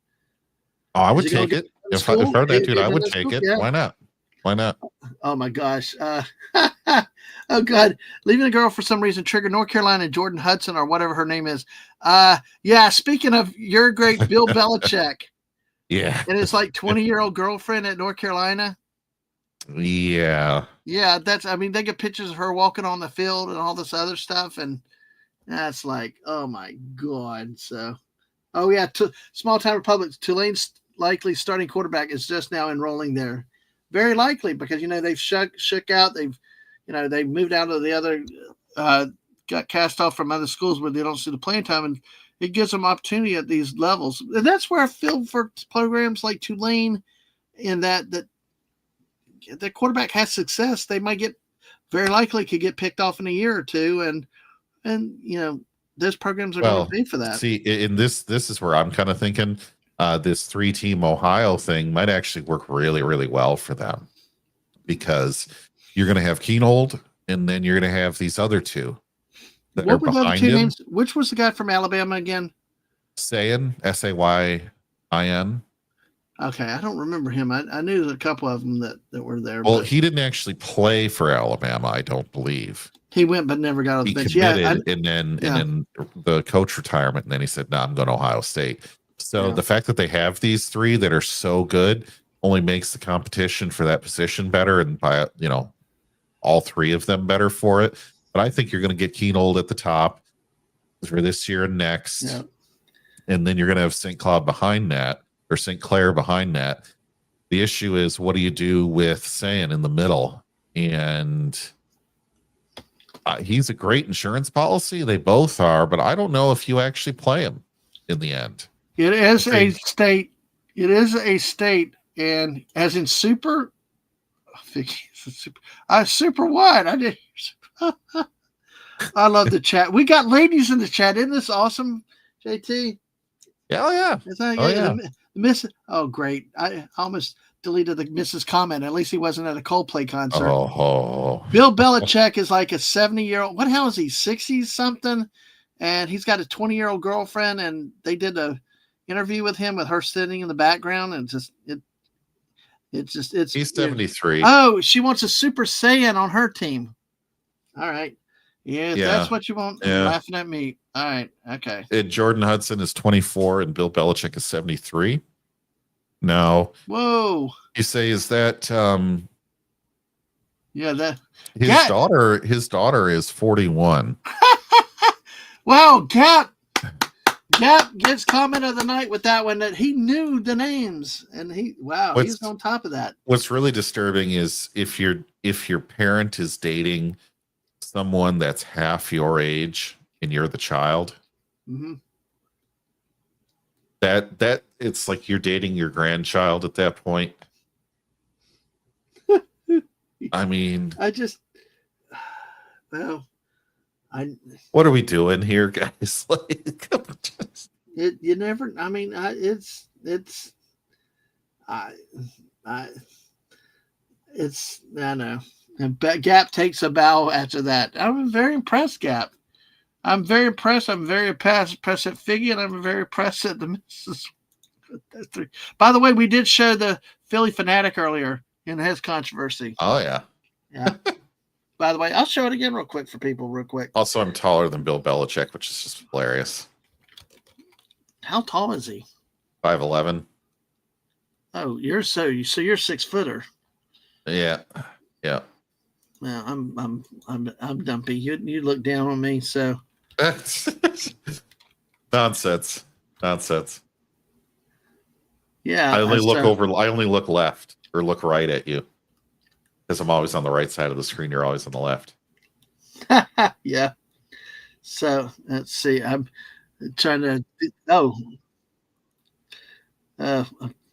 Oh, I would take it. If I were that dude, I would take it. Yeah. Why not? Why not? Oh my gosh. Oh God. Leaving a girl for some reason triggered North Carolina and Jordan Hudson or whatever her name is. Yeah. Speaking of your great Bill Belichick. Yeah. And it's like 20-year-old girlfriend at North Carolina. Yeah. Yeah. They get pictures of her walking on the field and all this other stuff. And that's like, oh my God. So, oh yeah. Small town Republic, Tulane's likely starting quarterback is just now enrolling there. Very likely because, they've shook out. They've moved out of the other, got cast off from other schools where they don't see the playing time. And it gives them opportunity at these levels. And that's where I feel for programs like Tulane in that the quarterback has success. They might very likely could get picked off in a year or two. And those programs are going to pay for that. See, in this is where I'm kind of thinking this 3-team Ohio thing might actually work really, really well for them because you're going to have Keenold and then you're going to have these other two that what are were the other behind two him. names? Which was the guy from Alabama again? Sayin, Sayin. Okay, I don't remember him. I knew a couple of them that were there. Well, he didn't actually play for Alabama, I don't believe. He went, but never got on the bench. Committed, and then the coach retirement, and then he said, "No, I'm going to Ohio State." So the fact that they have these three that are so good only makes the competition for that position better, and by all three of them better for it. But I think you're going to get Keenold at the top for this year and next, and then you're going to have St. Cloud behind that, or St. Clair behind that. The issue is, what do you do with Sayin in the middle? And he's a great insurance policy. They both are, but I don't know if you actually play him in the end. It is a state. It is a state, and as in super, super wide. I did. I love the chat. We got ladies in the chat. Isn't this awesome, JT? Yeah. Oh, great. I almost deleted the Mrs. comment. At least he wasn't at a Coldplay concert. Oh. Bill Belichick is like a 70-year-old. What hell is he? 60 something, and he's got a 20-year-old girlfriend. And they did a interview with him with her sitting in the background, and he's 73. Oh, she wants a Super Saiyan on her team. All right. Yeah, that's what you want. You're laughing at me. All right. Okay. And Jordan Hudson is 24 and Bill Belichick is 73. Now, whoa. You say, is that his daughter is 41. Wow, Gap gets comment of the night with that one, that he knew the names, and he's on top of that. What's really disturbing is if your parent is dating someone that's half your age and you're the child, that it's like you're dating your grandchild at that point. I mean, what are we doing here, guys? Like, you never. I mean, it's I know. And Gap takes a bow after that. I'm very impressed, Gap. I'm very impressed. I'm very impressed at Figgy, and I'm very impressed at the Mrs. By the way, we did show the Philly Fanatic earlier in his controversy. Oh, yeah. Yeah. By the way, I'll show it again real quick for people, real quick. Also, I'm taller than Bill Belichick, which is just hilarious. How tall is he? 5'11". Oh, you're 6-footer. Yeah. Well, I'm dumpy. You look down on me, so nonsense. Yeah. I only look left or look right at you. Because I'm always on the right side of the screen. You're always on the left. Yeah. So let's see. I'm trying to. Let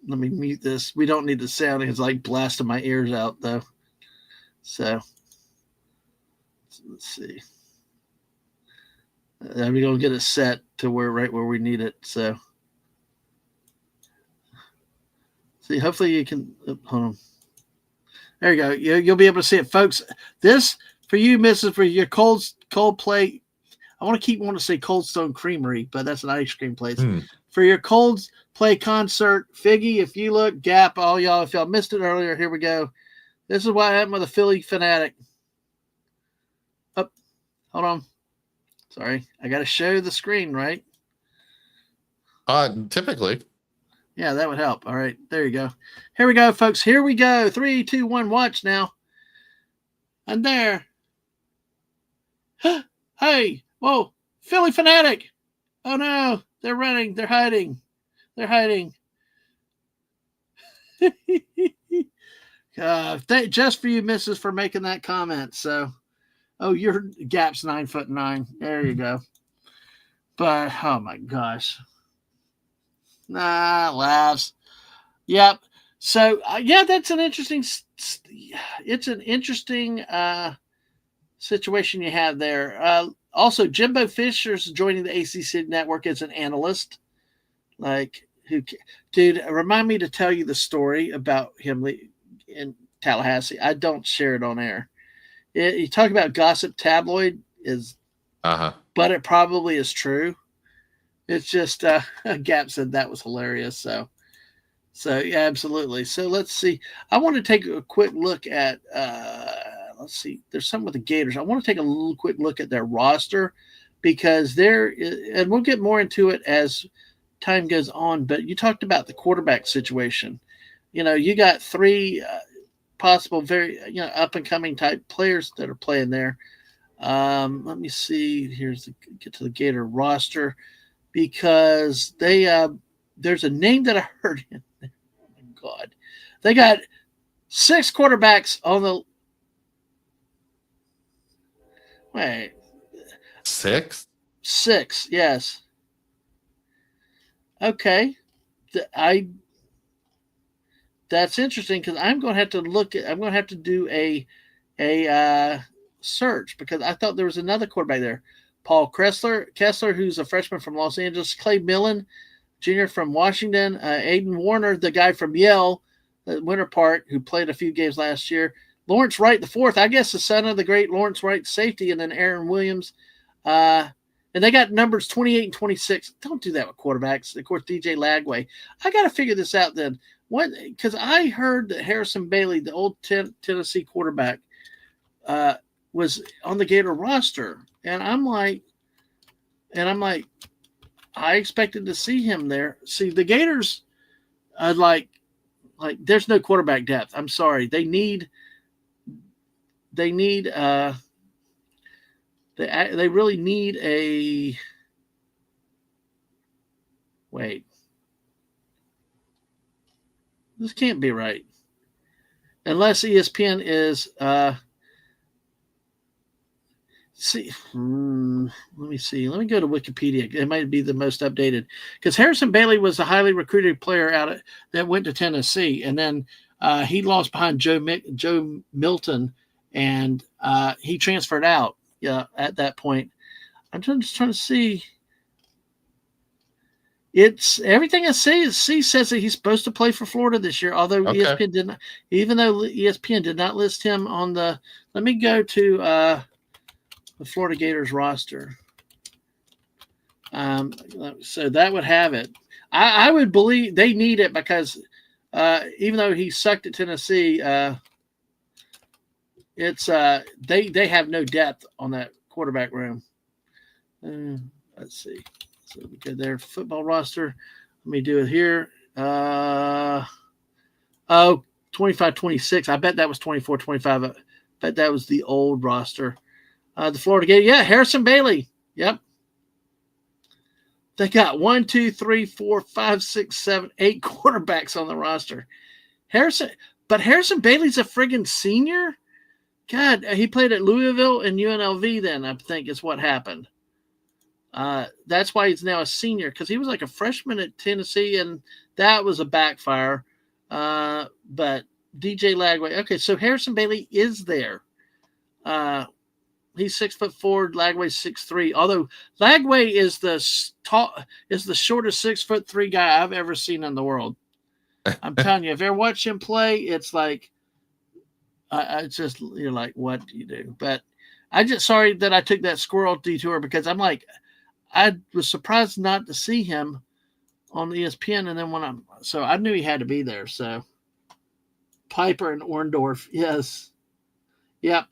me mute this. We don't need the sound. It's like blasting my ears out, though. So let's see. We're gonna get it set to right where we need it. So see. Hopefully you can. Hold on. There you go. You'll be able to see it, folks. This For you, Mrs. For your Coldplay, I want to say Cold Stone Creamery, but that's an ice cream place. For your Coldplay concert, Figgy, if you look, Gap, all y'all, if y'all missed it earlier, here we go. This is what happened with a Philly fanatic. Oh, hold on. Sorry, I got to show the screen, right? Typically. Yeah, that would help. All right, there you go. Here we go, folks. Here we go. 3, 2, 1, watch now. And there. Hey, whoa, Philly fanatic. Oh no, they're running. They're hiding. They're hiding. Just for you, Mrs., for making that comment. So, your Gap's 9'9". There you go. But oh my gosh, laughs. Yep. So that's an interesting. It's an interesting situation you have there. Also, Jimbo Fisher's joining the ACC network as an analyst. Dude, remind me to tell you the story about him in Tallahassee. I don't share it on air. You talk about gossip tabloid but it probably is true. It's just Gap said that was hilarious. So yeah, absolutely. So let's see. I want to take a quick look at let's see. There's something with the Gators. I want to take a little quick look at their roster because and we'll get more into it as time goes on. But you talked about the quarterback situation. You got 3 possible very up and coming type players that are playing there. Let me see. Get to the Gator roster because there's a name that I heard. Oh my God, they got 6 quarterbacks on the. Wait. 6? 6, yes. Okay. That's interesting because I'm going to have to do a search because I thought there was another quarterback there. Paul Kessler, who's a freshman from Los Angeles, Clay Millen, Jr. from Washington, Aiden Warner, the guy from Yale, Winter Park, who played a few games last year, Lawrence Wright, the 4th, I guess the son of the great Lawrence Wright, safety, and then Aaron Williams. And they got numbers 28 and 26. Don't do that with quarterbacks. Of course, DJ Lagway. I got to figure this out then. Because I heard that Harrison Bailey, the old Tennessee quarterback, was on the Gator roster. And I'm like, I expected to see him there. See, the Gators, like there's no quarterback depth. I'm sorry. They really need a wait. This can't be right. Unless ESPN is let me see. Let me go to Wikipedia. It might be the most updated because Harrison Bailey was a highly recruited player that went to Tennessee, and then he lost behind Joe Milton, and he transferred out. Yeah, at that point, I'm just trying to see. It's everything I see says that he's supposed to play for Florida this year. Although ESPN did not, even though ESPN did not list him on the. Let me go to the Florida Gators roster. So that would have it. I would believe they need it because even though he sucked at Tennessee, it's they have no depth on that quarterback room. Let's see. So we get their football roster. Let me do it here. 25-26. I bet that was 24-25. I bet that was the old roster. The Florida Gators. Yeah, Harrison Bailey. Yep. They got 1, 2, 3, 4, 5, 6, 7, 8 quarterbacks on the roster. Harrison Bailey's a friggin' senior? God, he played at Louisville and UNLV then, I think is what happened. That's why he's now a senior because he was like a freshman at Tennessee and that was a backfire. But DJ Lagway. Okay, so Harrison Bailey is there. He's 6'4", Lagway's 6'3". Although Lagway is the shortest 6'3" guy I've ever seen in the world. I'm telling you, if you ever watch him play, it's like, it's just you're like, what do you do? But I just sorry that I took that squirrel detour because I'm like, I was surprised not to see him on ESPN, and then so I knew he had to be there. So Piper and Orndorff, yes, yep,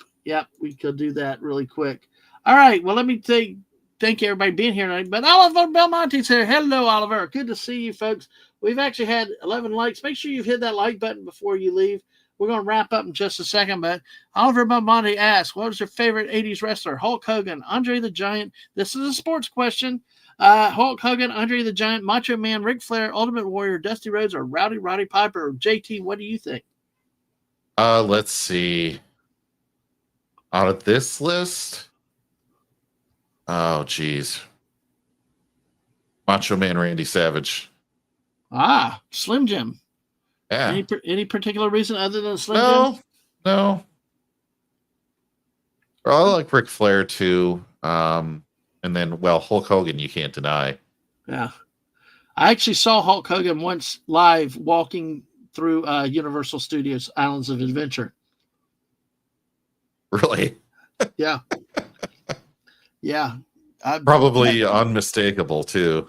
we could do that really quick. All right, well, let me thank everybody being here tonight. But Oliver Belmonte's here. Hello, Oliver. Good to see you, folks. We've actually had 11 likes. Make sure you hit that like button before you leave. We're going to wrap up in just a second, but Oliver Belmonte asks, what was your favorite 80s wrestler? Hulk Hogan, Andre the Giant. This is a sports question. Hulk Hogan, Andre the Giant, Macho Man, Ric Flair, Ultimate Warrior, Dusty Rhodes, or Rowdy Roddy Piper? JT, what do you think? Let's see. Out of this list, oh, geez. Macho Man Randy Savage. Slim Jim. Yeah. Any particular reason other than Slim Jim? No. Well, I like Ric Flair too. And then, well, Hulk Hogan, you can't deny. Yeah. I actually saw Hulk Hogan once live walking through Universal Studios Islands of Adventure. Really? Yeah. Yeah. Probably unmistakable too.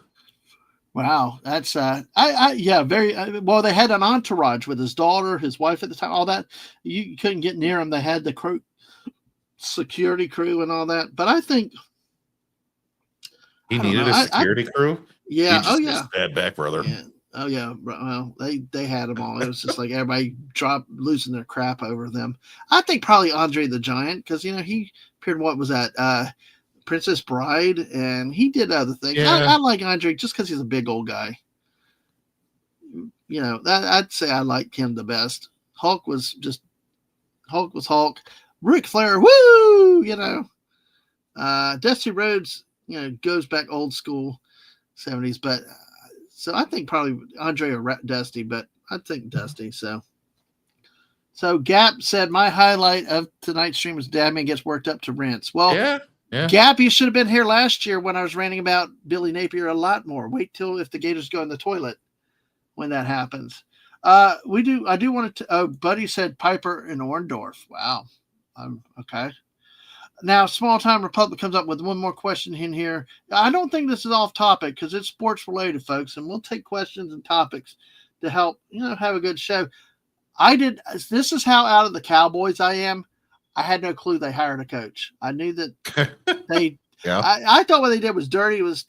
Wow, that's very well. They had an entourage with his daughter, his wife at the time, all that. You couldn't get near him. They had the crew, security crew, and all that. But I think he needed a security crew. Yeah. He just bad back, brother. Yeah. Oh yeah. Well, they had them all. It was just like everybody losing their crap over them. I think probably Andre the Giant because he appeared. What was that? Princess Bride, and he did other things. Yeah. I like Andre just because he's a big old guy. I'd say I like him the best. Hulk was Hulk. Ric Flair, woo! Dusty Rhodes, goes back old school 70s, but so I think probably Andre or Dusty, but I think Dusty. So Gap said my highlight of tonight's stream was Dadman gets worked up to rinse. Well, yeah. Gap, you should have been here last year when I was ranting about Billy Napier a lot more. Wait till if the Gators go in the toilet when that happens. I do want to. Buddy said Piper and Orndorff. Wow. Okay. Now, Small Time Republic comes up with one more question in here. I don't think this is off topic because it's sports related, folks, and we'll take questions and topics to help have a good show. This is how out of the Cowboys I am. I had no clue they hired a coach. I knew that they. Yeah. I thought what they did was dirty. Was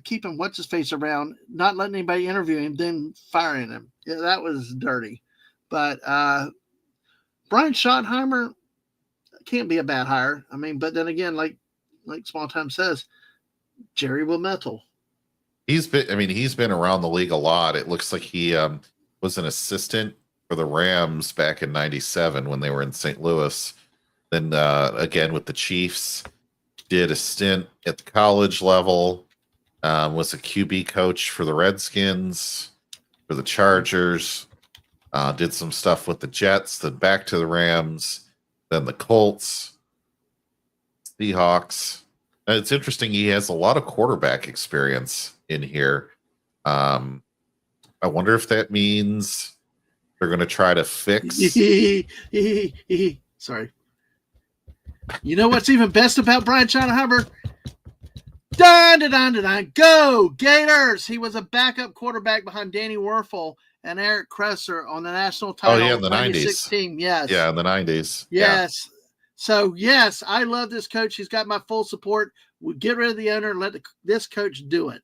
keeping what's his face around, not letting anybody interview him, then firing him. Yeah, that was dirty. But Brian Schottenheimer can't be a bad hire. I mean, but then again, like Small Time says, Jerry Wilmetal. He's been around the league a lot. It looks like he was an assistant for the Rams back in '97 when they were in St. Louis. Then again with the Chiefs, did a stint at the college level, was a QB coach for the Redskins, for the Chargers, did some stuff with the Jets, then back to the Rams, then the Colts, Seahawks. And it's interesting, he has a lot of quarterback experience in here. I wonder if that means they're going to try to fix. Sorry. You know what's even best about Brian Schottenheimer? Dun, go Gators! He was a backup quarterback behind Danny Werfel and Eric Kresser on the national title. Oh yeah, in the '90s. Yes. Yeah, in the '90s. Yes. Yeah. So yes, I love this coach. He's got my full support. We'll get rid of the owner and let this coach do it.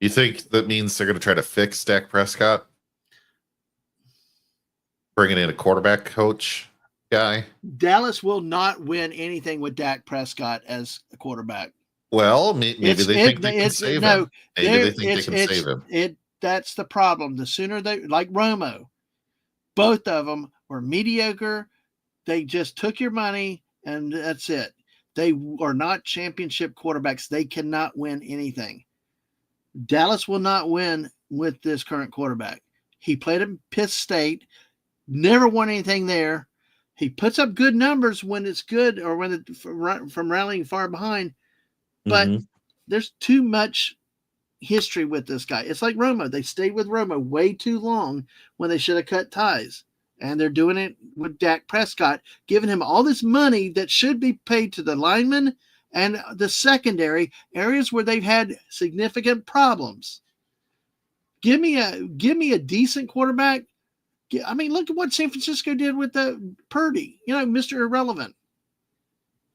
You think that means they're going to try to fix Dak Prescott? Bringing in a quarterback coach guy? Dallas will not win anything with Dak Prescott as a quarterback. Well, maybe they think they can save him. Maybe they think they can save him. That's the problem. The sooner like Romo, both of them were mediocre. They just took your money and that's it. They are not championship quarterbacks. They cannot win anything. Dallas will not win with this current quarterback. He played at Pitt State, never won anything there. He puts up good numbers when it's good or when from rallying far behind, but there's too much history with this guy. It's like Romo. They stayed with Romo way too long when they should have cut ties. And they're doing it with Dak Prescott, giving him all this money that should be paid to the linemen and the secondary areas where they've had significant problems. Give me a decent quarterback. I mean, look at what San Francisco did with the Purdy, Mr. Irrelevant.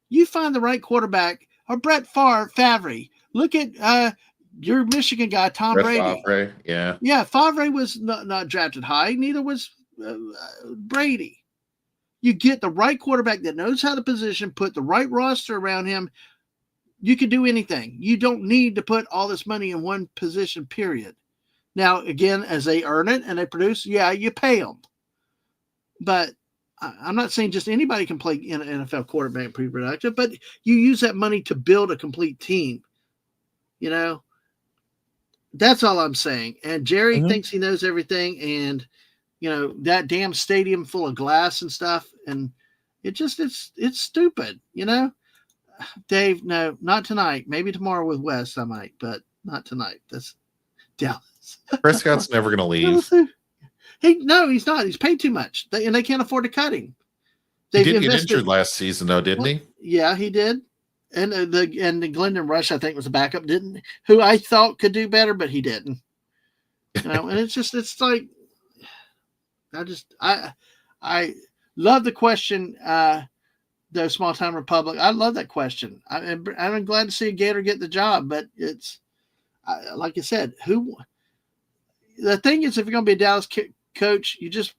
You find the right quarterback, or Brett Favre. Look at your Michigan guy, Tom Brady. Favre, yeah. Yeah, Favre was not drafted high. Neither was Brady. You get the right quarterback that knows how to position, put the right roster around him. You can do anything. You don't need to put all this money in one position, period. Now, again, as they earn it and they produce, yeah, you pay them. But I'm not saying just anybody can play in an NFL quarterback pre-productive, but you use that money to build a complete team. That's all I'm saying. And Jerry thinks he knows everything, and that damn stadium full of glass and stuff, and it's stupid. Dave, no, not tonight. Maybe tomorrow with Wes, I might, but not tonight. That's Dallas. Prescott's never going to leave. He's not. He's paid too much, and they can't afford to cut him. He did get injured last season, though, didn't he? Yeah, he did. And the Glendon Rush, I think, was a backup, who I thought could do better, but he didn't. And it's like, I love the question. The small town republic. I love that question. I'm glad to see a Gator get the job, but it's like I said, the thing is, if you're going to be a Dallas coach, you just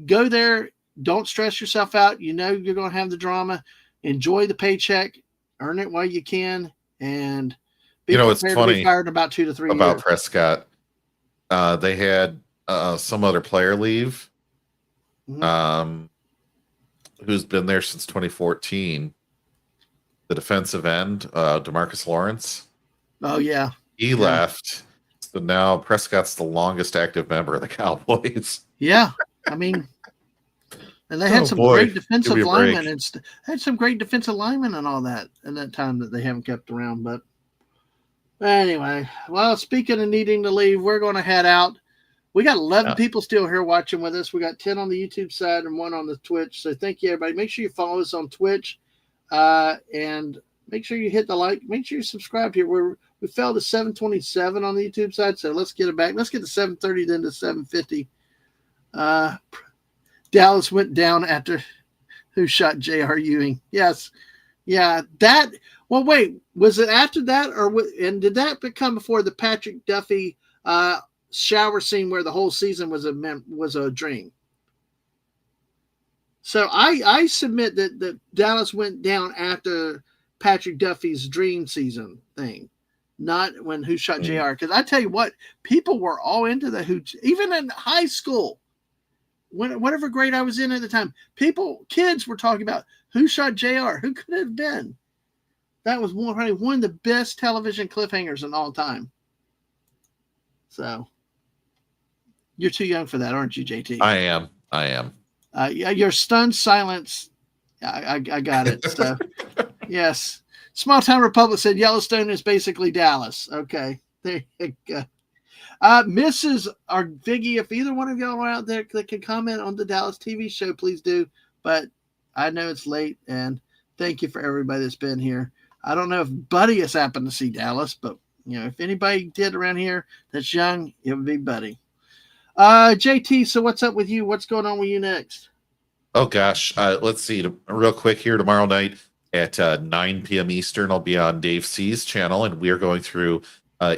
go there. Don't stress yourself out. You're going to have the drama. Enjoy the paycheck. Earn it while you can, and be it's funny to be fired in about 2 to 3 about years. Prescott. They had some other player leave, who's been there since 2014. The defensive end, DeMarcus Lawrence. Oh yeah, he left. So now Prescott's the longest active member of the Cowboys. Yeah, I mean. And they had some great defensive linemen and all that in that time that they haven't kept around. But anyway, well, speaking of needing to leave, we're going to head out. We got 11 people still here watching with us. We got 10 on the YouTube side and 1 on the Twitch. So thank you, everybody. Make sure you follow us on Twitch, and make sure you hit the like. Make sure you subscribe here. We fell to 727 on the YouTube side, so let's get it back. Let's get to 730, then to 750. Dallas went down after who shot J.R. Ewing. Yes. Yeah. Well, wait, was it after that and did that become before the Patrick Duffy shower scene where the whole season was a dream? So I submit that Dallas went down after Patrick Duffy's dream season thing, not when Who Shot JR. Because I tell you what, people were all into the even in high school. Whatever grade I was in at the time, kids were talking about Who Shot JR. Who could it have been? That was probably one of the best television cliffhangers in all time. So, you're too young for that, aren't you, JT? I am. Yeah, your stunned silence. I got it. So, yes. Small Town Republic said Yellowstone is basically Dallas. Okay, there you go. Mrs. or Viggy, if either one of y'all are out there that can comment on the Dallas TV show, please do. But I know it's late, and thank you for everybody that's been here. I don't know if Buddy has happened to see Dallas, but if anybody did around here that's young, it would be Buddy. JT, so what's up with you? What's going on with you next? Oh gosh, let's see. Real quick here, tomorrow night at 9 p.m. Eastern, I'll be on Dave C's channel, and we are going through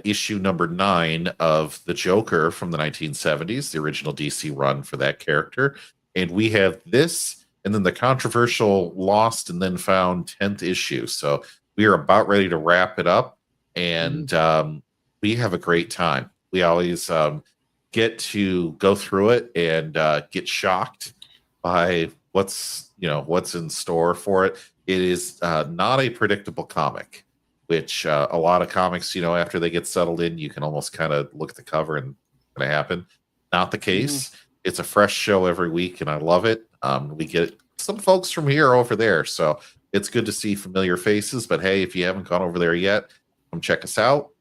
issue number 9 of The Joker from the 1970s, the original DC run for that character. And we have this, and then the controversial Lost and Then Found 10th issue. So we are about ready to wrap it up, and we have a great time. We always get to go through it and get shocked by what's in store for it. It is not a predictable comic, which a lot of comics, after they get settled in, you can almost kind of look at the cover and it's going to happen. Not the case. It's a fresh show every week, and I love it. We get some folks from here over there, so it's good to see familiar faces. But hey, if you haven't gone over there yet, come check us out.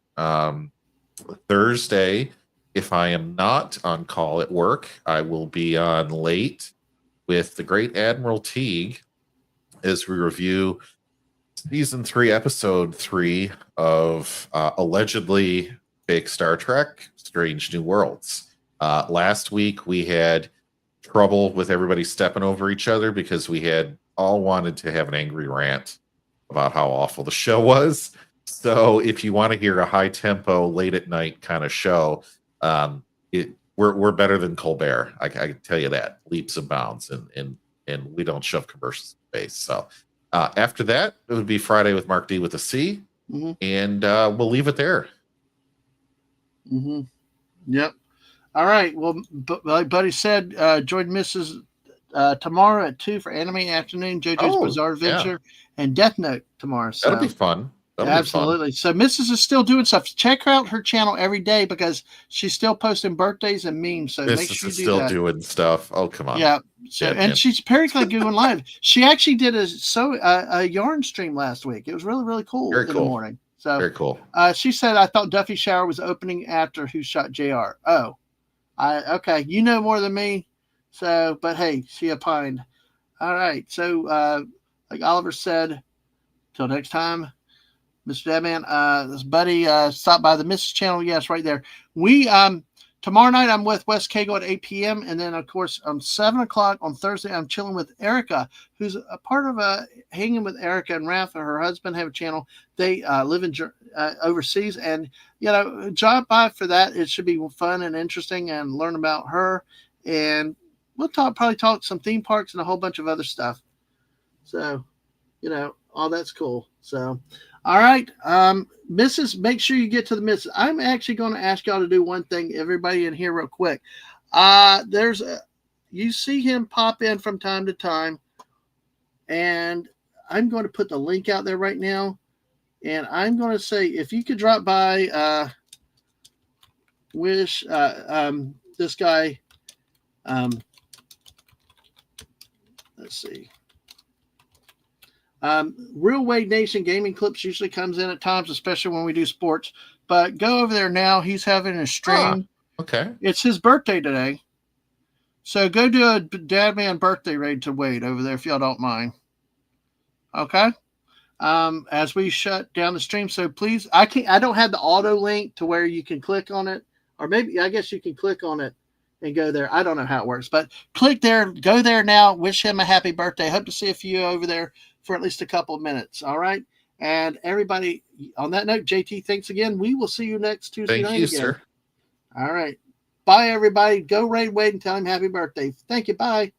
Thursday, if I am not on call at work, I will be on late with the great Admiral Teague as we review season 3, episode 3 of allegedly fake Star Trek, Strange New Worlds. Last week we had trouble with everybody stepping over each other because we had all wanted to have an angry rant about how awful the show was. So if you want to hear a high tempo, late at night kind of show, we're better than Colbert. I can tell you that, leaps and bounds, and we don't shove commercials in the face. So after that, it would be Friday with Mark D with a C, and we'll leave it there. Yep. All right. Well, like Buddy said, join Mrs. Tomorrow at 2 for Anime Afternoon, JoJo's Bizarre Adventure, and Death Note tomorrow. So that'll be fun. Absolutely. So Mrs. is still doing stuff. Check out her channel every day because she's still posting birthdays and memes. So make sure you do that. Doing stuff. Oh, come on. Yeah. So and she's periodically doing live. She actually did a yarn stream last week. It was really, really cool in the morning. So very cool. She said, I thought Duffy Shower was opening after Who Shot JR. Oh, okay. You know more than me. So, but hey, she opined. All right. So, like Oliver said, till next time, Mr. Dadman, this Buddy, stop by the Mrs. channel. Yes, right there. We, tomorrow night, I'm with Wes Cagle at 8 p.m. And then, of course, 7 o'clock on Thursday, I'm chilling with Erica, who's a part of Hanging with Erica and Rafa. Her husband have a channel. They live in overseas. And, drop by for that. It should be fun and interesting and learn about her. And we'll probably talk some theme parks and a whole bunch of other stuff. So, all that's cool. So, all right. Mrs., make sure you get to the Mrs. I'm actually going to ask y'all to do one thing, everybody in here real quick. You see him pop in from time to time, and I'm going to put the link out there right now. And I'm going to say, if you could drop by, this guy, let's see. Real Wade Nation Gaming Clips usually comes in at times, especially when we do sports. But go over there now. He's having a stream. Okay. It's his birthday today. So go do a Dadman birthday raid to Wade over there if y'all don't mind. Okay? As we shut down the stream. So please, I don't have the auto link to where you can click on it. Or maybe, I guess you can click on it and go there. I don't know how it works. But click there. Go there now. Wish him a happy birthday. Hope to see a few over there for at least a couple of minutes. All right. And everybody, on that note, JT, thanks again. We will see you next Tuesday night. Thank you, again. sir. All right. Bye, everybody. Go raid Wade and tell him happy birthday. Thank you. Bye.